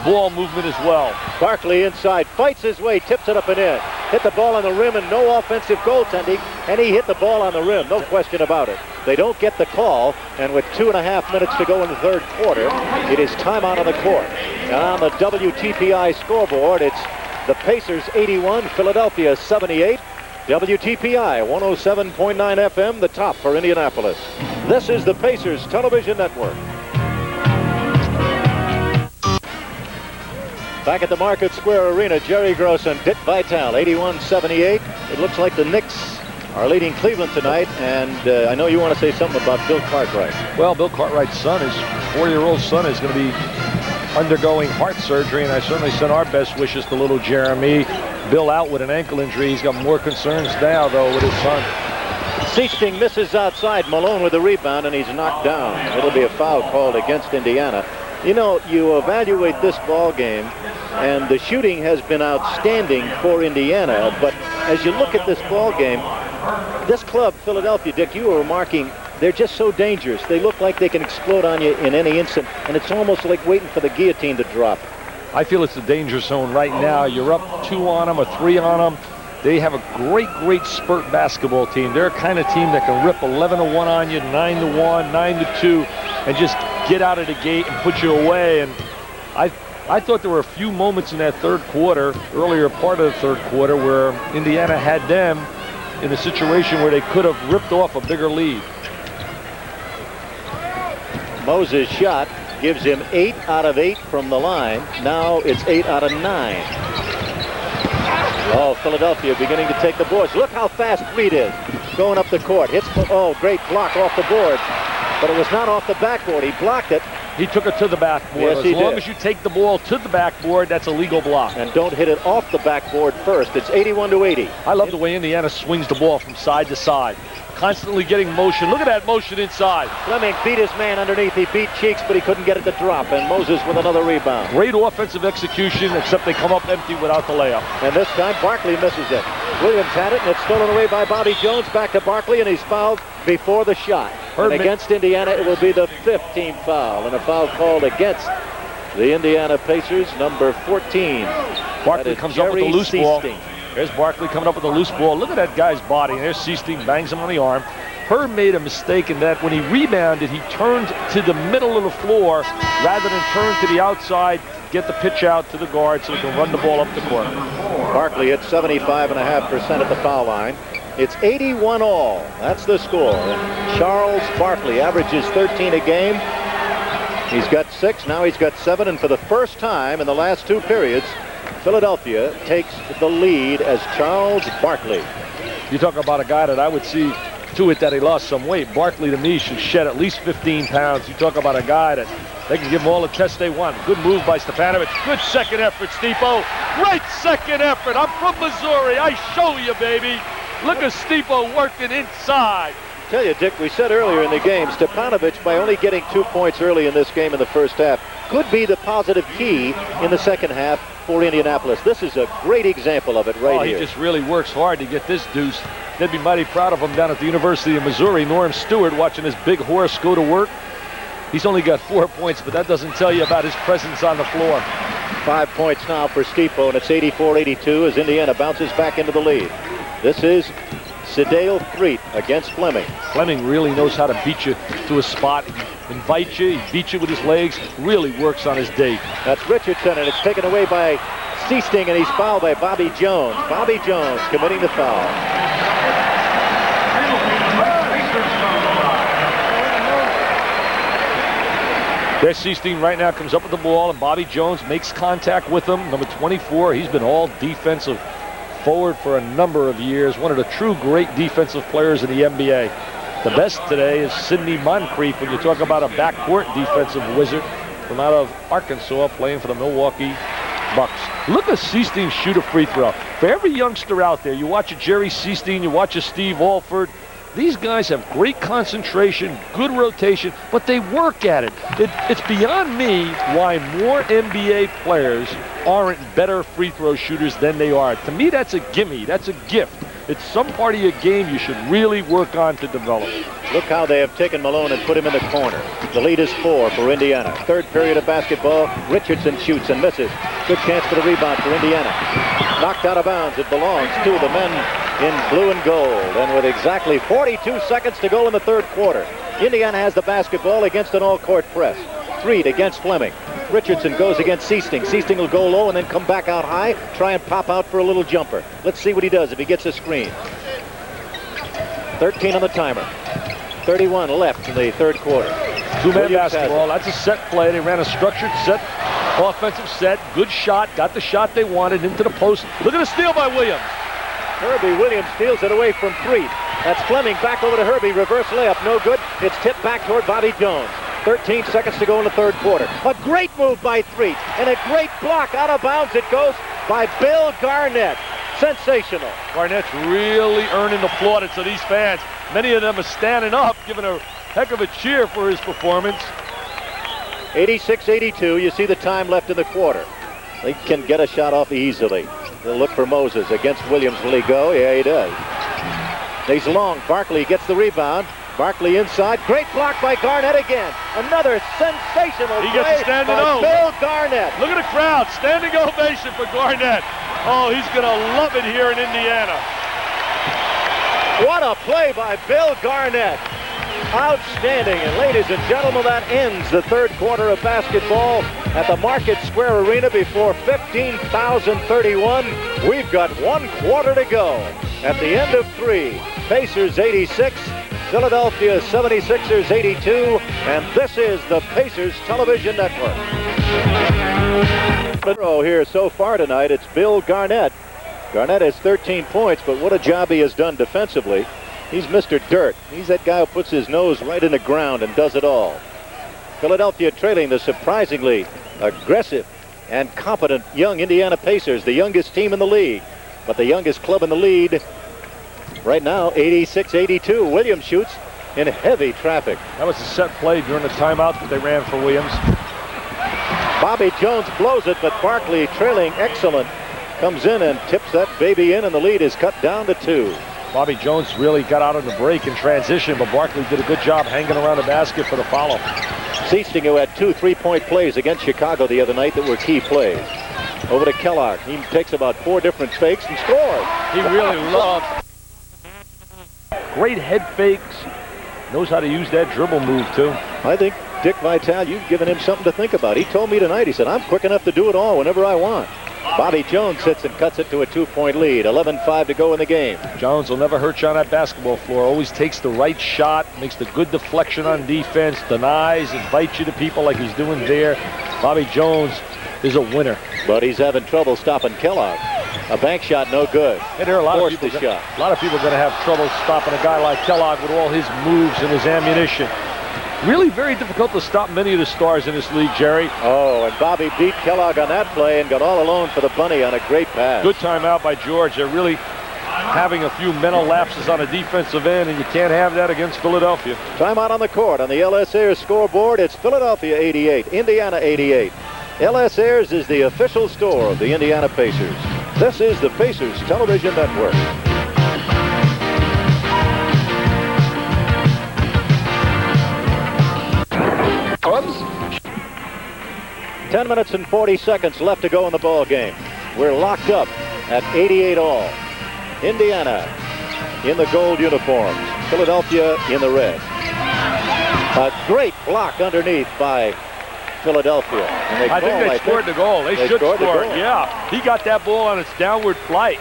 Speaker 3: ball movement as well.
Speaker 2: Barkley inside, fights his way, tips it up and in. Hit the ball on the rim and no offensive goaltending, and he hit the ball on the rim, no question about it. They don't get the call, and with 2.5 minutes to go in the third quarter, it is timeout on the court. And on the WTPI scoreboard, it's the Pacers 81, Philadelphia 78. WTPI 107.9 FM, the top for Indianapolis. This is the Pacers Television Network. Back at the Market Square Arena, Jerry Gross and Dick Vitale, 81-78. It looks like the Knicks are leading Cleveland tonight, and I know you want to say something about Bill Cartwright.
Speaker 3: Well, Bill Cartwright's son, his 4-year-old son, is going to be undergoing heart surgery, and I certainly send our best wishes to little Jeremy. Bill out with an ankle injury. He's got more concerns now, though, with his son.
Speaker 2: Sichting misses outside. Malone with the rebound, and he's knocked down. It'll be a foul called against Indiana. You know, you evaluate this ball game, and the shooting has been outstanding for Indiana, but as you look at this ball game, this club, Philadelphia, Dick, you were remarking, they're just so dangerous. They look like they can explode on you in any instant, and it's almost like waiting for the guillotine to drop.
Speaker 3: I feel it's the danger zone right now. You're up 2 on them or 3 on them. They have a great spurt basketball team. They're a kind of team that can rip 11-1 on you, 9-1, 9-2, and just get out of the gate and put you away. And I thought there were a few moments in that third quarter, earlier part of the third quarter, where Indiana had them in a situation where they could have ripped off a bigger lead.
Speaker 2: Moses' shot gives him 8 out of 8 from the line. Now it's 8 out of 9. Oh, Philadelphia beginning to take the boards. Look how fast Reed is going up the court. Hits, oh, great block off the board. But it was not off the backboard. He blocked it.
Speaker 3: He took it to the backboard.
Speaker 2: Yes,
Speaker 3: as long as you take the ball to the backboard, that's a legal block.
Speaker 2: And don't hit it off the backboard first. It's 81-80.
Speaker 3: I love the way Indiana swings the ball from side to side. Constantly getting motion. Look at that motion inside.
Speaker 2: Fleming beat his man underneath. He beat Cheeks, but he couldn't get it to drop. And Moses with another rebound.
Speaker 3: Great offensive execution, except they come up empty without the layup.
Speaker 2: And this time, Barkley misses it. Williams had it, and it's stolen away by Bobby Jones. Back to Barkley, and he's fouled before the shot. And against Indiana, it will be the 15th foul, and a foul called against the Indiana Pacers, number 14.
Speaker 3: Barkley comes up with the loose ball.
Speaker 2: Sichting.
Speaker 3: There's Barkley coming up with the loose ball. Look at that guy's body. There's Sichting, bangs him on the arm. Herb made a mistake in that when he rebounded, he turned to the middle of the floor rather than turn to the outside, get the pitch out to the guard so he can run the ball up the court.
Speaker 2: Barkley hit 75.5% at the foul line. It's 81 all. That's the score. And Charles Barkley averages 13 a game. He's got 6. Now he's got 7. And for the first time in the last 2 periods, Philadelphia takes the lead as Charles Barkley.
Speaker 3: You talk about a guy that I would see to it that he lost some weight. Barkley, to me, should shed at least 15 pounds. You talk about a guy that they can give him all the tests they want. Good move by Stepanovic. Good second effort, Steepo. Great second effort. I'm from Missouri. I show you, baby. Look at Steepo working inside.
Speaker 2: Tell you, Dick, we said earlier in the game, Stepanovic, by only getting 2 points early in this game in the first half, could be the positive key in the second half for Indianapolis. This is a great example of it right here.
Speaker 3: He just really works hard to get this deuce. They'd be mighty proud of him down at the University of Missouri. Norm Stewart watching his big horse go to work. He's only got 4 points, but that doesn't tell you about his presence on the floor.
Speaker 2: 5 points now for Steepo, and it's 84-82 as Indiana bounces back into the lead. This is Sedale Threet against Fleming.
Speaker 3: Fleming really knows how to beat you to a spot. He invites you, he beats you with his legs, really works on his day.
Speaker 2: That's Richardson, and it's taken away by Sichting, and he's fouled by Bobby Jones. Bobby Jones committing the foul.
Speaker 3: There's Sichting right now, comes up with the ball, and Bobby Jones makes contact with him. Number 24, he's been all defensive forward for a number of years. One of the true great defensive players in the NBA. The best today is Sidney Moncrief when you talk about a backcourt defensive wizard from out of Arkansas playing for the Milwaukee Bucks. Look at Sichting shoot a free throw. For every youngster out there, you watch a Jerry Sichting, you watch a Steve Alford, these guys have great concentration, good rotation, but they work at it. It's beyond me why more NBA players aren't better free throw shooters than they are. To me, that's a gimme. That's a gift. It's some part of your game you should really work on to develop.
Speaker 2: Look how they have taken Malone and put him in the corner. The lead is 4 for Indiana. Third period of basketball. Richardson shoots and misses. Good chance for the rebound for Indiana. Knocked out of bounds. It belongs to the men in blue and gold. And with exactly 42 seconds to go in the third quarter, Indiana has the basketball against an all-court press. Threet against Fleming. Richardson goes against Sichting. Sichting will go low and then come back out high, try and pop out for a little jumper. Let's see what he does if he gets a screen. 13 on the timer. 31 left in the third quarter.
Speaker 3: Two-man basketball. That's a set play. They ran a structured set, offensive set. Good shot. Got the shot they wanted into the post. Look at the steal by Williams.
Speaker 2: Herbie Williams steals it away from Threet. That's Fleming back over to Herbie. Reverse layup. No good. It's tipped back toward Bobby Jones. 13 seconds to go in the third quarter. A great move by Threet and a great block. Out of bounds it goes by Bill Garnett. Sensational.
Speaker 3: Garnett's really earning the plaudits of these fans. Many of them are standing up, giving a heck of a cheer for his performance.
Speaker 2: 86-82. You see the time left in the quarter. They can get a shot off easily. They'll look for Moses. Against Williams, will he go? Yeah, he does. He's long. Barkley gets the rebound. Barkley inside. Great block by Garnett again. Another sensational
Speaker 3: He
Speaker 2: play
Speaker 3: gets a standing
Speaker 2: by
Speaker 3: O.
Speaker 2: Bill Garnett.
Speaker 3: Look at the crowd. Standing ovation for Garnett. Oh, he's going to love it here in Indiana.
Speaker 2: What a play by Bill Garnett. Outstanding. And ladies and gentlemen, that ends the third quarter of basketball at the Market Square Arena before 15,031. We've got 1 quarter to go. At the end of 3, Pacers 86, Philadelphia 76ers 82, and this is the Pacers Television Network. Here so far tonight, it's Bill Garnett. Garnett has 13 points, but what a job he has done defensively. He's Mr. Dirt. He's that guy who puts his nose right in the ground and does it all. Philadelphia trailing the surprisingly aggressive and competent young Indiana Pacers, the youngest team in the league, but the youngest club in the lead right now, 86-82. Williams shoots in heavy traffic.
Speaker 3: That was a set play during the timeout that they ran for Williams.
Speaker 2: Bobby Jones blows it, but Barkley, trailing excellent, comes in and tips that baby in, and the lead is cut down to 2.
Speaker 3: Bobby Jones really got out on the break in transition, but Barkley did a good job hanging around the basket for the follow.
Speaker 2: Sichting, who had 2 3-point plays against Chicago the other night that were key plays. Over to Kellogg. He takes about 4 different fakes and scores.
Speaker 3: He really loves great head fakes. Knows how to use that dribble move, too.
Speaker 2: I think, Dick Vitale, you've given him something to think about. He told me tonight, he said, I'm quick enough to do it all whenever I want. Bobby Jones sits and cuts it to a 2-point lead. 11-5 to go in the game.
Speaker 3: Jones will never hurt you on that basketball floor. Always takes the right shot, makes the good deflection on defense, denies, invites you to people like he's doing there. Bobby Jones is a winner.
Speaker 2: But he's having trouble stopping Kellogg. A bank shot, no good.
Speaker 3: And there are a lot of people going to have trouble stopping a guy like Kellogg with all his moves and his ammunition. Really very difficult to stop many of the stars in this league, Jerry.
Speaker 2: Oh, and Bobby beat Kellogg on that play and got all alone for the bunny on a great pass.
Speaker 3: Good timeout by George. They're really having a few mental lapses on a defensive end, and you can't have that against Philadelphia.
Speaker 2: Timeout on the court. On the LS Ayers scoreboard, it's Philadelphia 88, Indiana 88. LS Ayers is the official store of the Indiana Pacers. This is the Pacers Television Network.
Speaker 1: Oops.
Speaker 2: 10 minutes and 40 seconds left to go in the ball game. We're locked up at 88 all. Indiana in the gold uniforms. Philadelphia in the red. A great block underneath by Philadelphia. And
Speaker 3: I think they scored the goal. They should score.
Speaker 2: Yeah.
Speaker 3: He got that ball on its downward flight.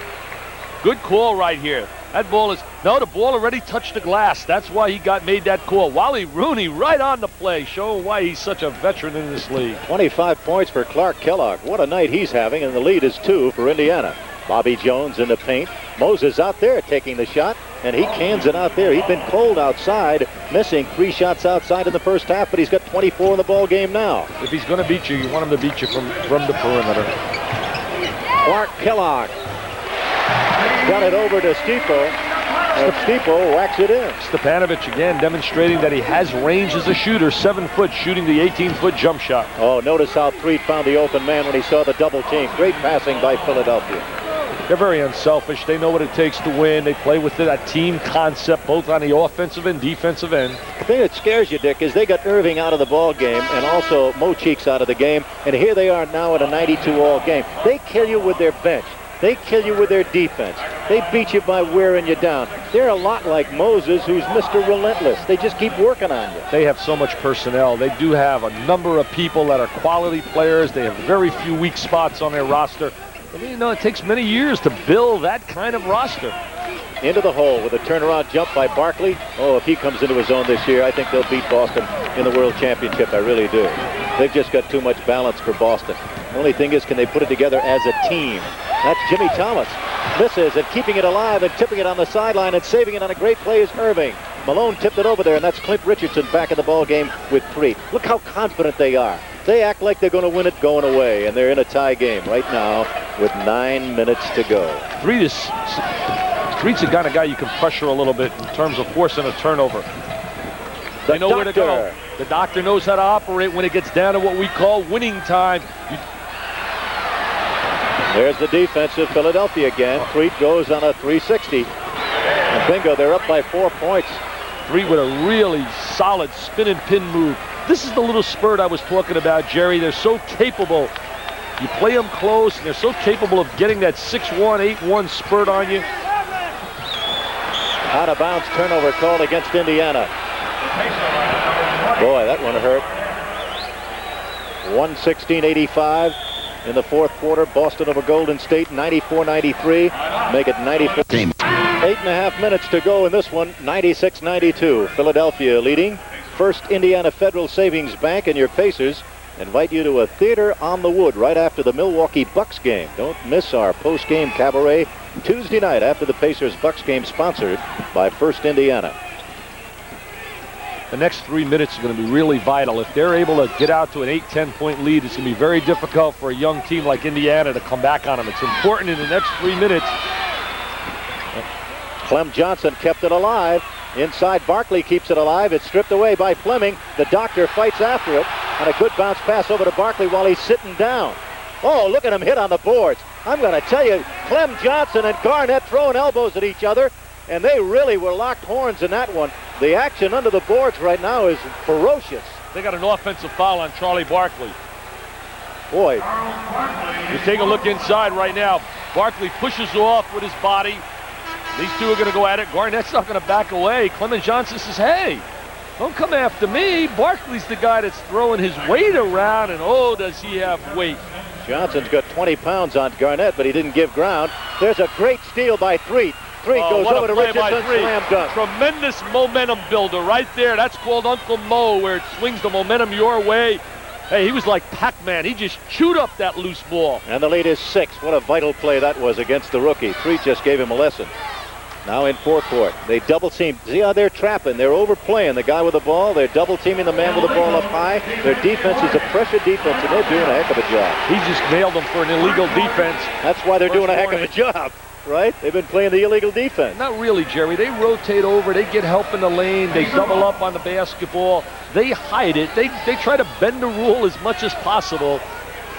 Speaker 3: Good call right here. That ball is, no, the ball already touched the glass. That's why he made that call. Wally Rooney right on the play, showing why he's such a veteran in this league.
Speaker 2: 25 points for Clark Kellogg. What a night he's having, and the lead is 2 for Indiana. Bobby Jones in the paint. Moses out there taking the shot, and he cans it out there. He's been cold outside, missing 3 shots outside in the first half, but he's got 24 in the ball game now.
Speaker 3: If he's going to beat you, you want him to beat you from the perimeter.
Speaker 2: Clark Kellogg got it over to Stipo, and Stipo whacks it in.
Speaker 3: Stepanovic again demonstrating that he has range as a shooter. 7 foot, shooting the 18-foot jump shot.
Speaker 2: Oh, notice how Threet found the open man when he saw the double team. Great passing by Philadelphia.
Speaker 3: They're very unselfish. They know what it takes to win. They play with a team concept, both on the offensive and defensive end.
Speaker 2: The thing that scares you, Dick, is they got Erving out of the ball game and also Maurice Cheeks out of the game, and here they are now in a 92-all game. They kill you with their bench. They kill you with their defense. They beat you by wearing you down. They're a lot like Moses, who's Mr. Relentless. They just keep working on you.
Speaker 3: They have so much personnel. They do have a number of people that are quality players. They have very few weak spots on their roster. I mean, you know, it takes many years to build that kind of roster.
Speaker 2: Into the hole with a turnaround jump by Barkley. Oh, if he comes into his own this year, I think they'll beat Boston in the World Championship. I really do. They've just got too much balance for Boston. The only thing is, can they put it together as a team? That's Jimmy Thomas. Misses, and keeping it alive and tipping it on the sideline and saving it on a great play is Erving. Malone tipped it over there, and that's Clint Richardson back in the ball game with 3. Look how confident they are. They act like they're going to win it going away, and they're in a tie game right now with 9 minutes to go.
Speaker 3: Threet's the kind of guy you can pressure a little bit in terms of forcing a turnover. They know where to go. The doctor knows how to operate when it gets down to what we call winning time.
Speaker 2: There's the defense of Philadelphia again. Threet goes on a 360. And bingo, they're up by 4 points.
Speaker 3: Threet with a really solid spin and pin move. This is the little spurt I was talking about, Jerry. They're so capable. You play them close, and they're so capable of getting that 6-1, 8-1 spurt on you.
Speaker 2: Out of bounds turnover called against Indiana. Boy, that one hurt. 116-85 in the fourth quarter. Boston over Golden State, 94-93. Make it 94. 8.5 minutes to go in this one, 96-92. Philadelphia leading. First Indiana Federal Savings Bank and your Pacers invite you to a theater on the wood right after the Milwaukee Bucks game. Don't miss our post-game cabaret Tuesday night after the Pacers-Bucks game, sponsored by First Indiana.
Speaker 3: The next 3 minutes are going to be really vital. If they're able to get out to an 8-10 point lead, it's going to be very difficult for a young team like Indiana to come back on them. It's important in the next 3 minutes.
Speaker 2: Clem Johnson kept it alive. Inside, Barkley keeps it alive. It's stripped away by Fleming. The doctor fights after it. And a good bounce pass over to Barkley while he's sitting down. Oh, look at him hit on the boards. I'm going to tell you, Clem Johnson and Garnett throwing elbows at each other. And they really were locked horns in that one. The action under the boards right now is ferocious.
Speaker 3: They got an offensive foul on Charlie Barkley.
Speaker 2: Boy,
Speaker 3: You take a look inside right now. Barkley pushes off with his body. These two are going to go at it. Garnett's not going to back away. Clement Johnson says, hey, don't come after me. Barkley's the guy that's throwing his weight around, and oh, does he have weight.
Speaker 2: Johnson's got 20 pounds on Garnett, but he didn't give ground. There's a great steal by Threet. Threet goes over to Richardson, slam dunk.
Speaker 3: Tremendous momentum builder right there. That's called Uncle Mo, where it swings the momentum your way. Hey, he was like Pac-Man. He just chewed up that loose ball.
Speaker 2: And the lead is 6. What a vital play that was against the rookie. Threet just gave him a lesson. Now in forecourt, they double team. See how they're trapping. They're overplaying the guy with the ball. They're double teaming the man with the ball up high. Their defense is a pressure defense, and they're doing a heck of a job.
Speaker 3: He just nailed them for an illegal defense.
Speaker 2: That's why they're doing a heck of a job, right? They've been playing the illegal defense.
Speaker 3: Not really, Jerry. They rotate over. They get help in the lane. They double up on the basketball. They hide it. They try to bend the rule as much as possible.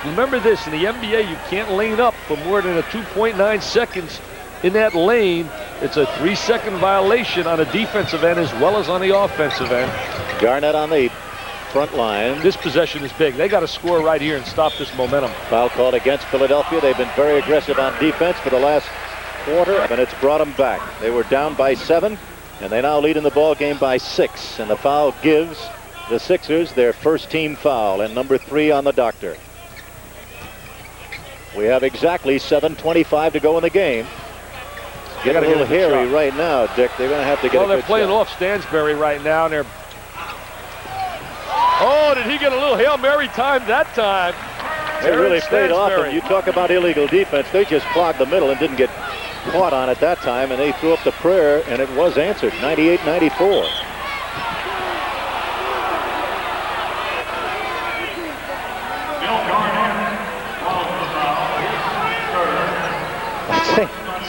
Speaker 3: Remember this, in the NBA, you can't lane up for more than a 2.9 seconds in that lane. It's a 3-second violation on the defensive end as well as on the offensive end.
Speaker 2: Garnett on the front line.
Speaker 3: This possession is big. They got to score right here and stop this momentum.
Speaker 2: Foul called against Philadelphia. They've been very aggressive on defense for the last quarter, and it's brought them back. They were down by 7, and they now lead in the ball game by 6. And the foul gives the Sixers their first team foul, and number 3 on the doctor. We have exactly 7:25 to go in the game. Get a little hairy right now, Dick. They're going to have to get a good shot.
Speaker 3: Well, they're playing off Stansbury right now, and they're... Oh, did he get a little Hail Mary time that time?
Speaker 2: They really played off him. You talk about illegal defense. They just clogged the middle and didn't get caught on it that time, and they threw up the prayer, and it was answered, 98-94.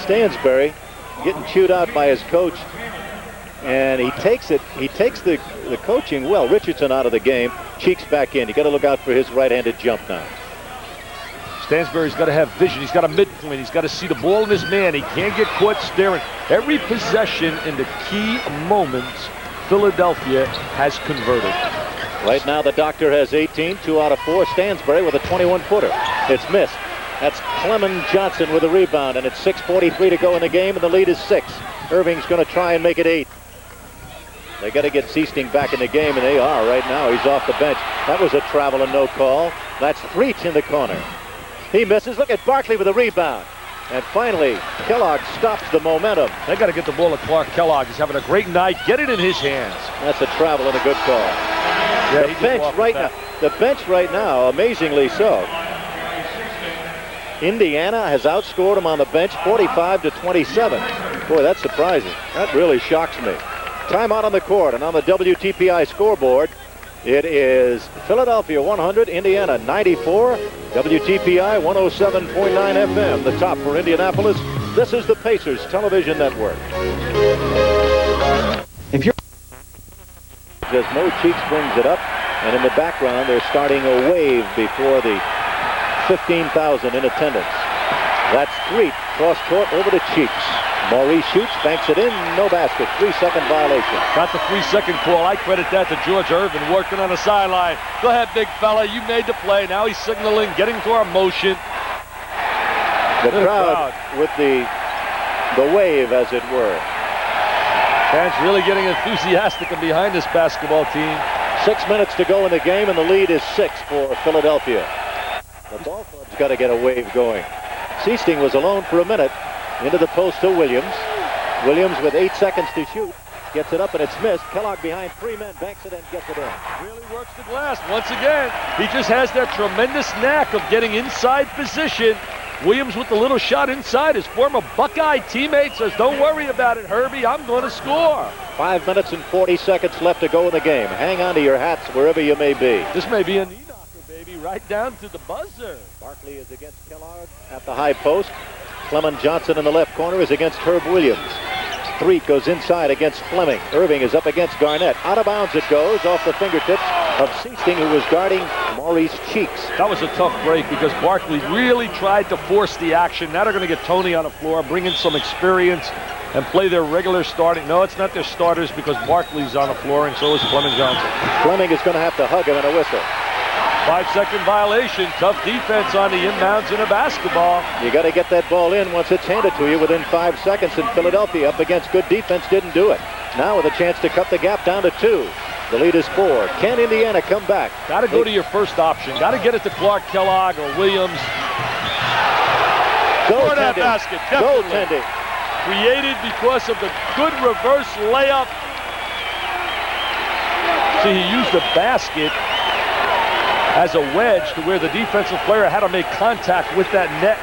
Speaker 2: Stansbury getting chewed out by his coach, and he takes the coaching well. Richardson out of the game. Cheeks back in. You got to look out for his right-handed jump now.
Speaker 3: Stansbury's got to have vision. He's got a midpoint. He's got to see the ball in his man. He can't get caught staring. Every possession in the key moments, Philadelphia has converted.
Speaker 2: Right now the doctor has 18, 2 out of 4. Stansbury with a 21-footer. It's missed. That's Clement Johnson with a rebound, and it's 6:43 to go in the game, and the lead is 6. Erving's going to try and make it 8. They got to get Sichting back in the game, and they are right now. He's off the bench. That was a travel and no call. That's Threet in the corner. He misses. Look at Barkley with a rebound. And finally, Kellogg stops the momentum.
Speaker 3: They got to get the ball to Clark Kellogg. He's having a great night. Get it in his hands.
Speaker 2: That's a travel and a good call.
Speaker 3: Yeah,
Speaker 2: the bench right now, amazingly so. Indiana has outscored them on the bench 45-27. Boy, that's surprising. That really shocks me. Timeout on the court, and on the WTPI scoreboard, it is Philadelphia 100, Indiana 94, WTPI 107.9 FM, the top for Indianapolis. This is the Pacers Television Network. As Mo Cheeks brings it up, and in the background, they're starting a wave before the 15,000 in attendance. That's Threet, cross court over to Cheeks. Maurice shoots, banks it in, no basket. 3-second violation.
Speaker 3: Got the 3-second call. I credit that to George Erving working on the sideline. Go ahead, big fella. You made the play. Now he's signaling, getting to our motion.
Speaker 2: The crowd with the wave, as it were.
Speaker 3: Fans really getting enthusiastic and behind this basketball team.
Speaker 2: 6 minutes to go in the game, and the lead is 6 for Philadelphia. The ball club's got to get a wave going. Sichting was alone for a minute. Into the post to Williams. Williams with 8 seconds to shoot. Gets it up and it's missed. Kellogg behind 3 men, banks it and gets it in.
Speaker 3: Really works the glass once again. He just has that tremendous knack of getting inside position. Williams with the little shot inside. His former Buckeye teammate says, don't worry about it, Herbie. I'm going to score.
Speaker 2: 5 minutes and 40 seconds left to go in the game. Hang on to your hats wherever you may be.
Speaker 3: This may be a knee knocker, baby, right down to the buzzer.
Speaker 2: Barkley is against Kellogg at the high post. Clement Johnson in the left corner is against Herb Williams. Threet goes inside against Fleming. Erving is up against Garnett. Out of bounds it goes off the fingertips of Sichting, who was guarding Maurice Cheeks.
Speaker 3: That was a tough break because Barkley really tried to force the action. Now they're going to get Toney on the floor, bring in some experience. and play their regular starting. No, it's not their starters because Barkley's on the floor and so is Fleming Johnson.
Speaker 2: Fleming is going to have to hug him and a whistle.
Speaker 3: 5-second violation. Tough defense on the inbounds in a basketball.
Speaker 2: You got to get that ball in once it's handed to you within 5 seconds, and Philadelphia up against good defense didn't do it. Now with a chance to cut the gap down to 2. The lead is 4. Can Indiana come back?
Speaker 3: Got to go to your first option. Got to get it to Clark, Kellogg, or Williams. For that basket, definitely. Created because of the good reverse layup. See, he used the basket as a wedge to where the defensive player had to make contact with that net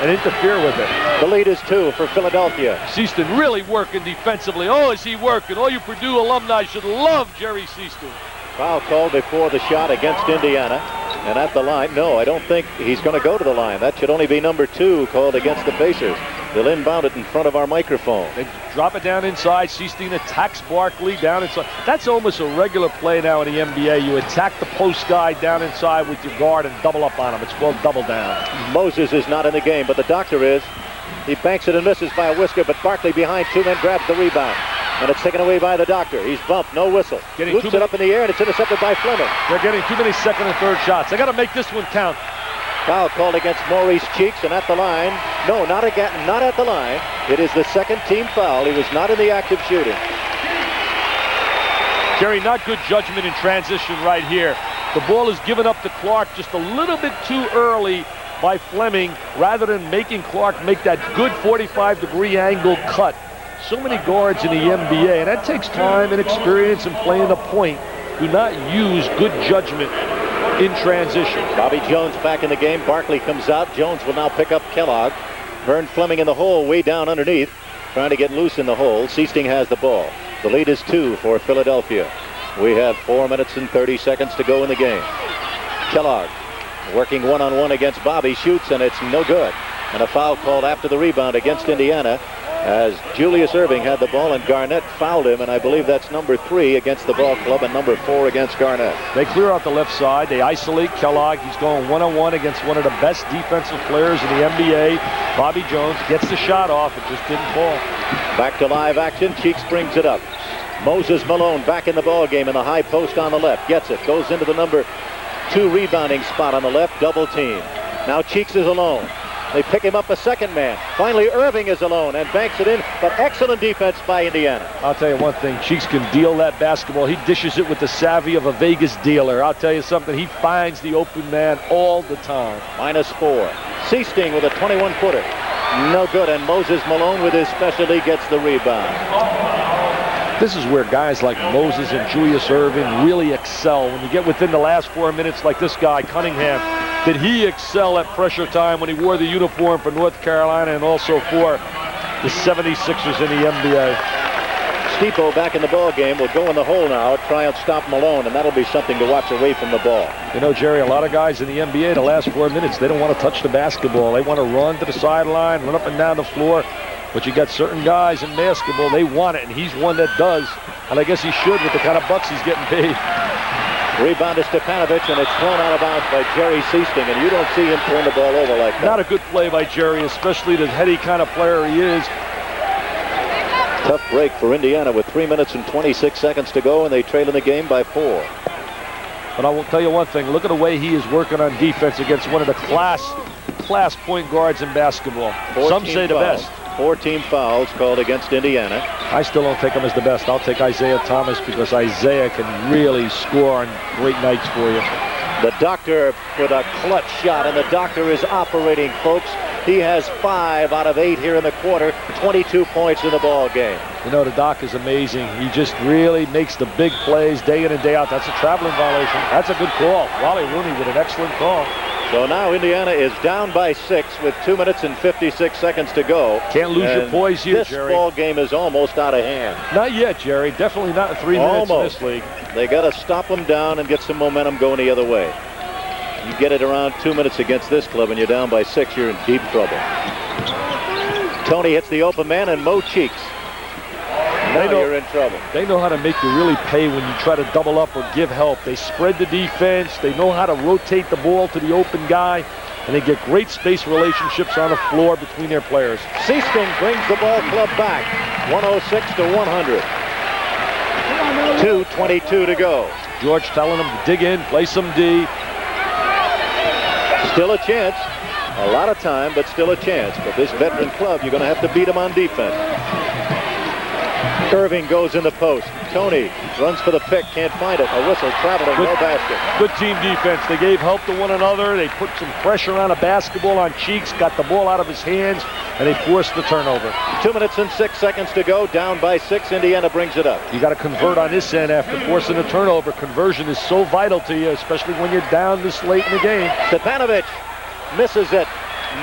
Speaker 3: and interfere with it.
Speaker 2: The lead is 2 for Philadelphia.
Speaker 3: Sichting really working defensively. Oh, is he working? All you Purdue alumni should love Jerry Sichting.
Speaker 2: Foul called before the shot against Indiana. And at the line, no, I don't think he's going to go to the line. That should only be number 2 called against the Pacers. They'll inbound it in front of our microphone.
Speaker 3: They drop it down inside. Sichting attacks Barkley down inside. That's almost a regular play now in the NBA. You attack the post guy down inside with your guard and double up on him. It's called double down.
Speaker 2: Moses is not in the game, but the doctor is. He banks it and misses by a whisker, but Barkley behind 2 men grabs the rebound. And it's taken away by the doctor. He's bumped, no whistle. Loops it up in the air, and it's intercepted by Fleming.
Speaker 3: They're getting too many second and third shots. They got to make this one count.
Speaker 2: Foul called against Maurice Cheeks, and at the line. No, not at the line. It is the second team foul. He was not in the act of shooting.
Speaker 3: Jerry, not good judgment in transition right here. The ball is given up to Clark just a little bit too early by Fleming, rather than making Clark make that good 45-degree angle cut. So many guards in the NBA, and that takes time and experience and playing the point. Do not use good judgment in transition.
Speaker 2: Bobby Jones back in the game. Barkley comes out. Jones will now pick up Kellogg. Vern Fleming in the hole, way down underneath, trying to get loose in the hole. Sichting has the ball. The lead is 2 for Philadelphia. We have 4 minutes and 30 seconds to go in the game. Kellogg working one-on-one against Bobby, shoots, and it's no good. And a foul called after the rebound against Indiana, as Julius Erving had the ball and Garnett fouled him, and I believe that's number 3 against the ball club and number 4 against Garnett.
Speaker 3: They clear out the left side. They isolate Kellogg. He's going one-on-one against one of the best defensive players in the NBA. Bobby Jones gets the shot off. It just didn't fall.
Speaker 2: Back to live action. Cheeks brings it up. Moses Malone back in the ball game in the high post on the left. Gets it. Goes into the number 2 rebounding spot on the left. Double team. Now Cheeks is alone. They pick him up a second man. Finally, Erving is alone and banks it in, but excellent defense by Indiana.
Speaker 3: I'll tell you one thing. Cheeks can deal that basketball. He dishes it with the savvy of a Vegas dealer. I'll tell you something. He finds the open man all the time.
Speaker 2: -4. Sichting with a 21-footer. No good, and Moses Malone with his specialty gets the rebound.
Speaker 3: This is where guys like Moses and Julius Erving really excel. When you get within the last 4 minutes like this guy, Cunningham, did he excel at pressure time when he wore the uniform for North Carolina and also for the 76ers in the NBA.
Speaker 2: Stipo back in the ball game will go in the hole now, try and stop Malone, and that'll be something to watch away from the ball.
Speaker 3: You know, Jerry, a lot of guys in the NBA the last 4 minutes, they don't want to touch the basketball. They want to run to the sideline, run up and down the floor. But you got certain guys in basketball, they want it, and he's one that does. And I guess he should with the kind of bucks he's getting paid.
Speaker 2: Rebound to Stepanovic, and it's thrown out of bounds by Jerry Sichting, and you don't see him turn the ball over like that.
Speaker 3: Not a good play by Jerry, especially the heady kind of player he is.
Speaker 2: Tough break for Indiana with 3 minutes and 26 seconds to go, and they trail in the game by 4.
Speaker 3: But I will tell you one thing. Look at the way he is working on defense against one of the class point guards in basketball. Some say the best.
Speaker 2: 4-team fouls called against Indiana.
Speaker 3: I still don't take him as the best. I'll take Isaiah Thomas because Isaiah can really score on great nights for you.
Speaker 2: The doctor with a clutch shot, and the doctor is operating, folks. He has 5 out of 8 here in the quarter, 22 points in the ball game.
Speaker 3: You know, the doc is amazing. He just really makes the big plays day in and day out. That's a traveling violation. That's a good call. Wally Rooney with an excellent call.
Speaker 2: So now Indiana is down by 6 with 2 minutes and 56 seconds to go.
Speaker 3: Can't lose your poise here,
Speaker 2: this
Speaker 3: Jerry.
Speaker 2: This ball game is almost out of hand.
Speaker 3: Not yet, Jerry. Definitely not in 3 minutes in this league.
Speaker 2: They got to stop them down and get some momentum going the other way. You get it around 2 minutes against this club and you're down by 6, you're in deep trouble. Toney hits the open man and Mo Cheeks. Now you're in trouble.
Speaker 3: They know how to make you really pay when you try to double up or give help. They spread the defense. They know how to rotate the ball to the open guy. and they get great space relationships on the floor between their players.
Speaker 2: Sichting brings the ball club back. 106 to 100. 2:22 to go.
Speaker 3: George telling them to dig in, play some D.
Speaker 2: Still a chance. A lot of time, but still a chance. But this veteran club, you're going to have to beat them on defense. Erving goes in the post. Toney runs for the pick, can't find it. A whistle traveling, no basket.
Speaker 3: Good team defense. They gave help to one another. They put some pressure on a basketball on Cheeks, got the ball out of his hands, and they forced the turnover.
Speaker 2: 2 minutes and 6 seconds to go. Down by 6. Indiana brings it up.
Speaker 3: You got to convert on this end after forcing a turnover. Conversion is so vital to you, especially when you're down this late in the game.
Speaker 2: Stepanovic misses it.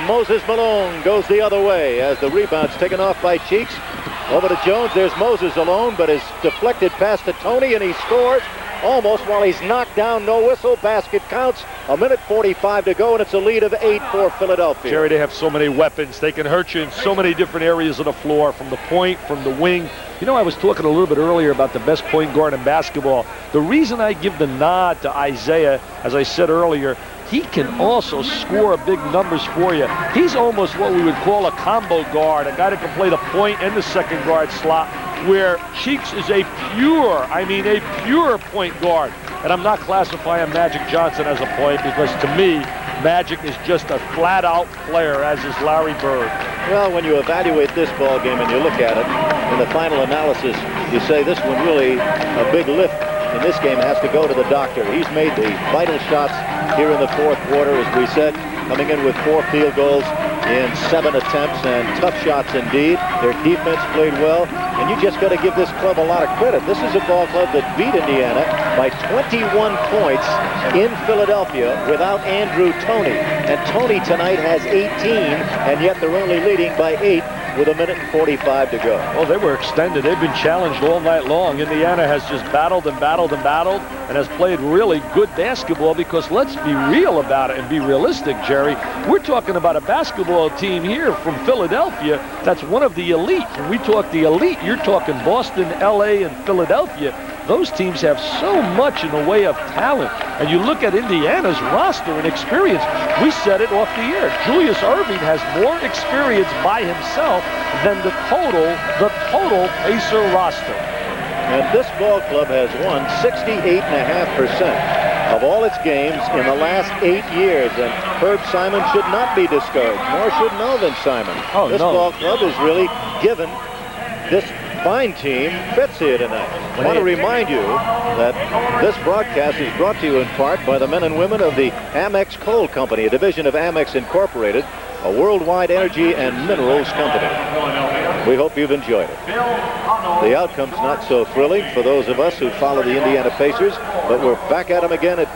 Speaker 2: Moses Malone goes the other way as the rebound's taken off by Cheeks. Over to Jones. There's Moses alone, but is deflected past to Toney, and he scores almost while he's knocked down. No whistle. Basket counts. 1:45 to go, and it's a lead of 8 for Philadelphia.
Speaker 3: Jerry, they have so many weapons. They can hurt you in so many different areas of the floor, from the point, from the wing. You know, I was talking a little bit earlier about the best point guard in basketball. The reason I give the nod to Isaiah, as I said earlier, he can also score big numbers for you. He's almost what we would call a combo guard, a guy that can play the point and the second guard slot, where Cheeks is a pure point guard. And I'm not classifying Magic Johnson as a point, because to me, Magic is just a flat-out player, as is Larry Bird.
Speaker 2: Well, when you evaluate this ball game and you look at it, in the final analysis, you say this one really a big lift in this game has to go to the doctor. He's made the vital shots here in the fourth quarter, as we said, coming in with 4 field goals in 7 attempts, and tough shots indeed. Their defense played well, and you just got to give this club a lot of credit. This is a ball club that beat Indiana by 21 points in Philadelphia without Andrew Toney. And Toney tonight has 18, and yet they're only leading by 8 with 1:45 to go.
Speaker 3: Well, they were extended. They've been challenged all night long. Indiana has just battled and battled and battled, and has played really good basketball, because let's be real about it and be realistic, Jerry. We're talking about a basketball team here from Philadelphia that's one of the elite. When we talk the elite, you're talking Boston, LA, and Philadelphia. Those teams have so much in the way of talent. And you look at Indiana's roster and experience. We said it off the air. Julius Erving has more experience by himself than the total Pacer roster.
Speaker 2: And this ball club has won 68.5% of all its games in the last 8 years. And Herb Simon should not be discouraged, nor should Melvin Simon. This ball club has really given this fine team fits here tonight. I want to remind you that this broadcast is brought to you in part by the men and women of the Amex Coal Company, a division of Amex Incorporated, a worldwide energy and minerals company. We hope you've enjoyed it. The outcome's not so thrilling for those of us who follow the Indiana Pacers, but we're back at them again at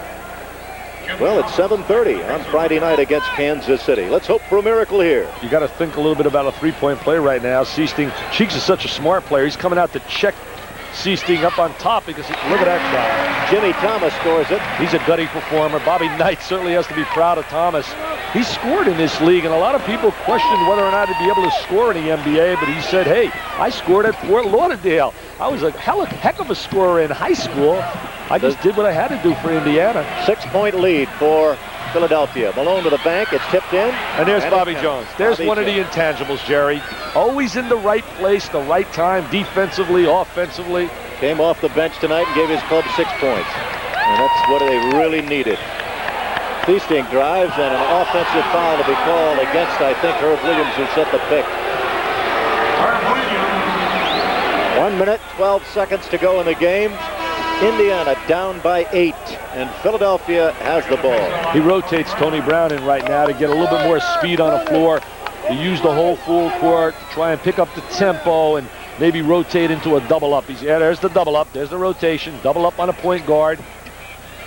Speaker 2: 7:30 on Friday night against Kansas City. Let's hope for a miracle here.
Speaker 3: You got to think a little bit about a three-point play right now. Sichting, Cheeks is such a smart player. He's coming out to check Sichting up on top, because look at that crowd.
Speaker 2: Jimmy Thomas scores it.
Speaker 3: He's a gutty performer. Bobby Knight certainly has to be proud of Thomas. He scored in this league, and a lot of people questioned whether or not he'd be able to score in the NBA, but he said, hey, I scored at Fort Lauderdale. I was a heck of a scorer in high school. I just did what I had to do for Indiana.
Speaker 2: 6-point lead for Philadelphia. Malone to the bank. It's tipped in.
Speaker 3: And there's Bobby Jones. There's one of the intangibles, Jerry. Always in the right place, the right time, defensively, offensively.
Speaker 2: Came off the bench tonight and gave his club 6 points. And that's what they really needed. Sichting drives, and an offensive foul to be called against, I think, Herb Williams, who set the pick. 1 minute, 12 seconds to go in the game. Indiana down by 8, and Philadelphia has the ball.
Speaker 3: He rotates Tony Brown in right now to get a little bit more speed on the floor. He used the whole full court to try and pick up the tempo and maybe rotate into a double up. There's the double up. There's the rotation. Double up on a point guard.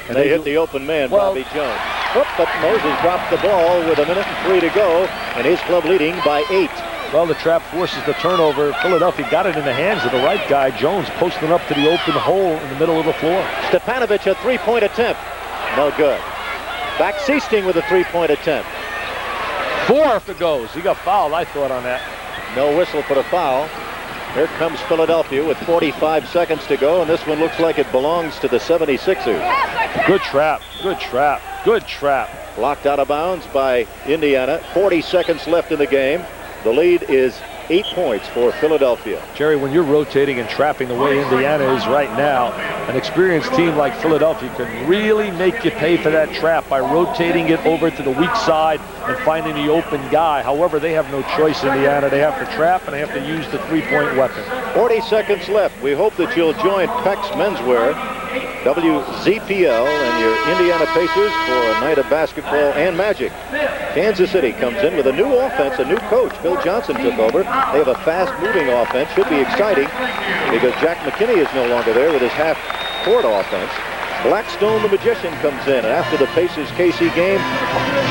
Speaker 2: And they hit the open man, Bobby Jones. But Moses dropped the ball with 1 minute and 3 to go, and his club leading by 8.
Speaker 3: Well, the trap forces the turnover. Philadelphia got it in the hands of the right guy. Jones posting up to the open hole in the middle of the floor.
Speaker 2: Stepanovic, a 3-point attempt. No good. Back Sichting with a 3-point attempt.
Speaker 3: 4 if it goes. He got fouled, I thought, on that.
Speaker 2: No whistle for the foul. Here comes Philadelphia with 45 seconds to go, and this one looks like it belongs to the 76ers.
Speaker 3: Good trap. Good trap. Good trap.
Speaker 2: Blocked out of bounds by Indiana. 40 seconds left in the game. The lead is 8 points for Philadelphia.
Speaker 3: Jerry, when you're rotating and trapping the way Indiana is right now, an experienced team like Philadelphia can really make you pay for that trap by rotating it over to the weak side and finding the open guy. However, they have no choice, Indiana. They have to trap and they have to use the three-point weapon.
Speaker 2: 40 seconds left. We hope that you'll join Peck's Menswear, WZPL, and your Indiana Pacers for a night of basketball and magic. Kansas City comes in with a new offense, a new coach. Phil Johnson took over. They have a fast-moving offense. Should be exciting because Jack McKinney is no longer there with his half-court offense. Blackstone the Magician comes in, and after the Pacers-KC game,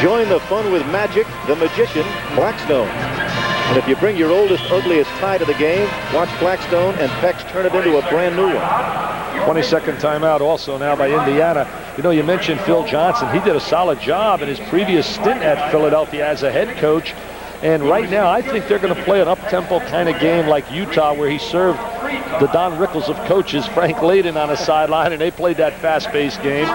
Speaker 2: join the fun with Magic, the Magician, Blackstone. And if you bring your oldest, ugliest tie to the game, watch Blackstone and Peck's turn it into a brand new one.
Speaker 3: 22nd timeout also now by Indiana. You know, you mentioned Phil Johnson. He did a solid job in his previous stint at Philadelphia as a head coach. And right now, I think they're going to play an up-tempo kind of game like Utah, where he served the Don Rickles of coaches, Frank Layden, on the sideline, and they played that fast-paced game.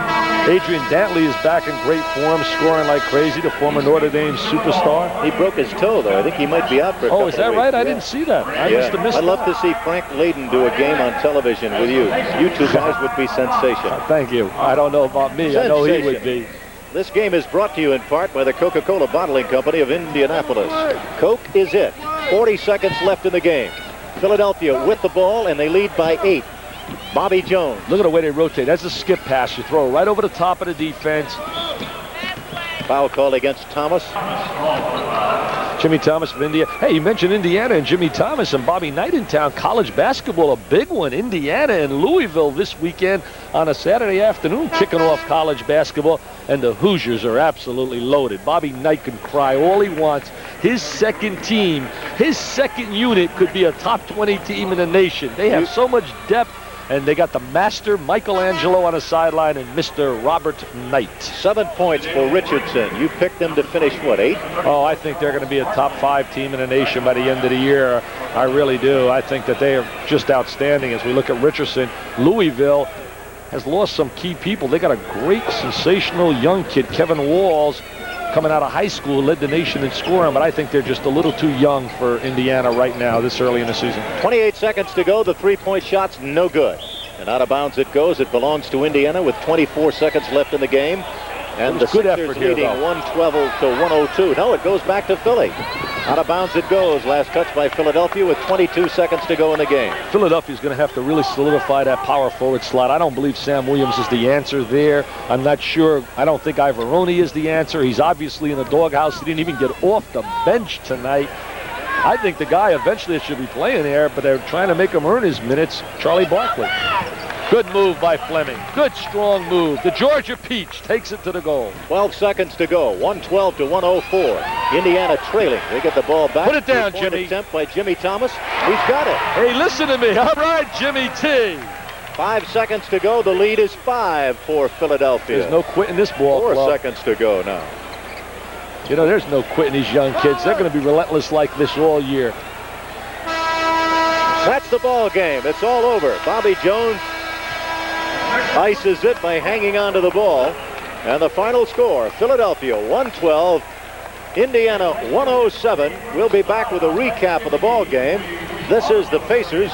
Speaker 3: Adrian Dantley is back in great form, scoring like crazy, the former Notre Dame superstar.
Speaker 2: He broke his toe, though. I think he might be out for a couple
Speaker 3: is that
Speaker 2: of
Speaker 3: right?
Speaker 2: weeks.
Speaker 3: I didn't see that. I must have missed
Speaker 2: I'd love to see Frank Layden do a game on television with you. You two guys would be sensational.
Speaker 3: Thank you. I don't know about me. I know he would be.
Speaker 2: This game is brought to you in part by the Coca-Cola Bottling Company of Indianapolis. Coke is it. 40 seconds left in the game. Philadelphia with the ball, and they lead by 8. Bobby Jones.
Speaker 3: Look at the way they rotate. That's a skip pass. You throw it right over the top of the defense.
Speaker 2: Foul called against Thomas.
Speaker 3: Jimmy Thomas of India. Hey, you mentioned Indiana and Jimmy Thomas and Bobby Knight in town. College basketball, a big one. Indiana and Louisville this weekend on a Saturday afternoon, kicking off college basketball. And the Hoosiers are absolutely loaded. Bobby Knight can cry all he wants. His second team, his second unit could be a top 20 team in the nation. They have so much depth. And they got the master Michelangelo on the sideline and Mr. Robert Knight.
Speaker 2: 7 points for Richardson. You picked them to finish, what, 8?
Speaker 3: Oh, I think they're going to be a top 5 team in the nation by the end of the year. I really do. I think that they are just outstanding as we look at Richardson. Louisville has lost some key people. They got a great, sensational young kid, Kevin Walls, coming out of high school, led the nation in scoring, but I think they're just a little too young for Indiana right now, this early in the season.
Speaker 2: 28 seconds to go. The three-point shot's no good. And out of bounds it goes. It belongs to Indiana with 24 seconds left in the game. And the
Speaker 3: good
Speaker 2: Sixers
Speaker 3: effort here,
Speaker 2: leading 112 to 102. No, it goes back to Philly. Out of bounds it goes. Last touch by Philadelphia with 22 seconds to go in the game.
Speaker 3: Philadelphia's going to have to really solidify that power forward slot. I don't believe Sam Williams is the answer there. I'm not sure. I don't think Ivoroni is the answer. He's obviously in the doghouse. He didn't even get off the bench tonight. I think the guy eventually should be playing there, but they're trying to make him earn his minutes. Charlie Barkley. Good move by Fleming. Good, strong move. The Georgia Peach takes it to the goal.
Speaker 2: 12 seconds to go. 112 to 104. Indiana trailing. They get the ball back.
Speaker 3: Put it down,
Speaker 2: Three-point
Speaker 3: Jimmy.
Speaker 2: attempt by Jimmy Thomas. He's got it.
Speaker 3: Hey, listen to me. All right, Jimmy T.
Speaker 2: 5 seconds to go. The lead is 5 for Philadelphia.
Speaker 3: There's no quitting this ball
Speaker 2: 4
Speaker 3: club.
Speaker 2: seconds to go now.
Speaker 3: You know, there's no quitting these young kids. They're going to be relentless like this all year.
Speaker 2: That's the ball game. It's all over. Bobby Jones ices it by hanging on to the ball. And the final score, Philadelphia 112, Indiana 107. We'll be back with a recap of the ball game. This is the Pacers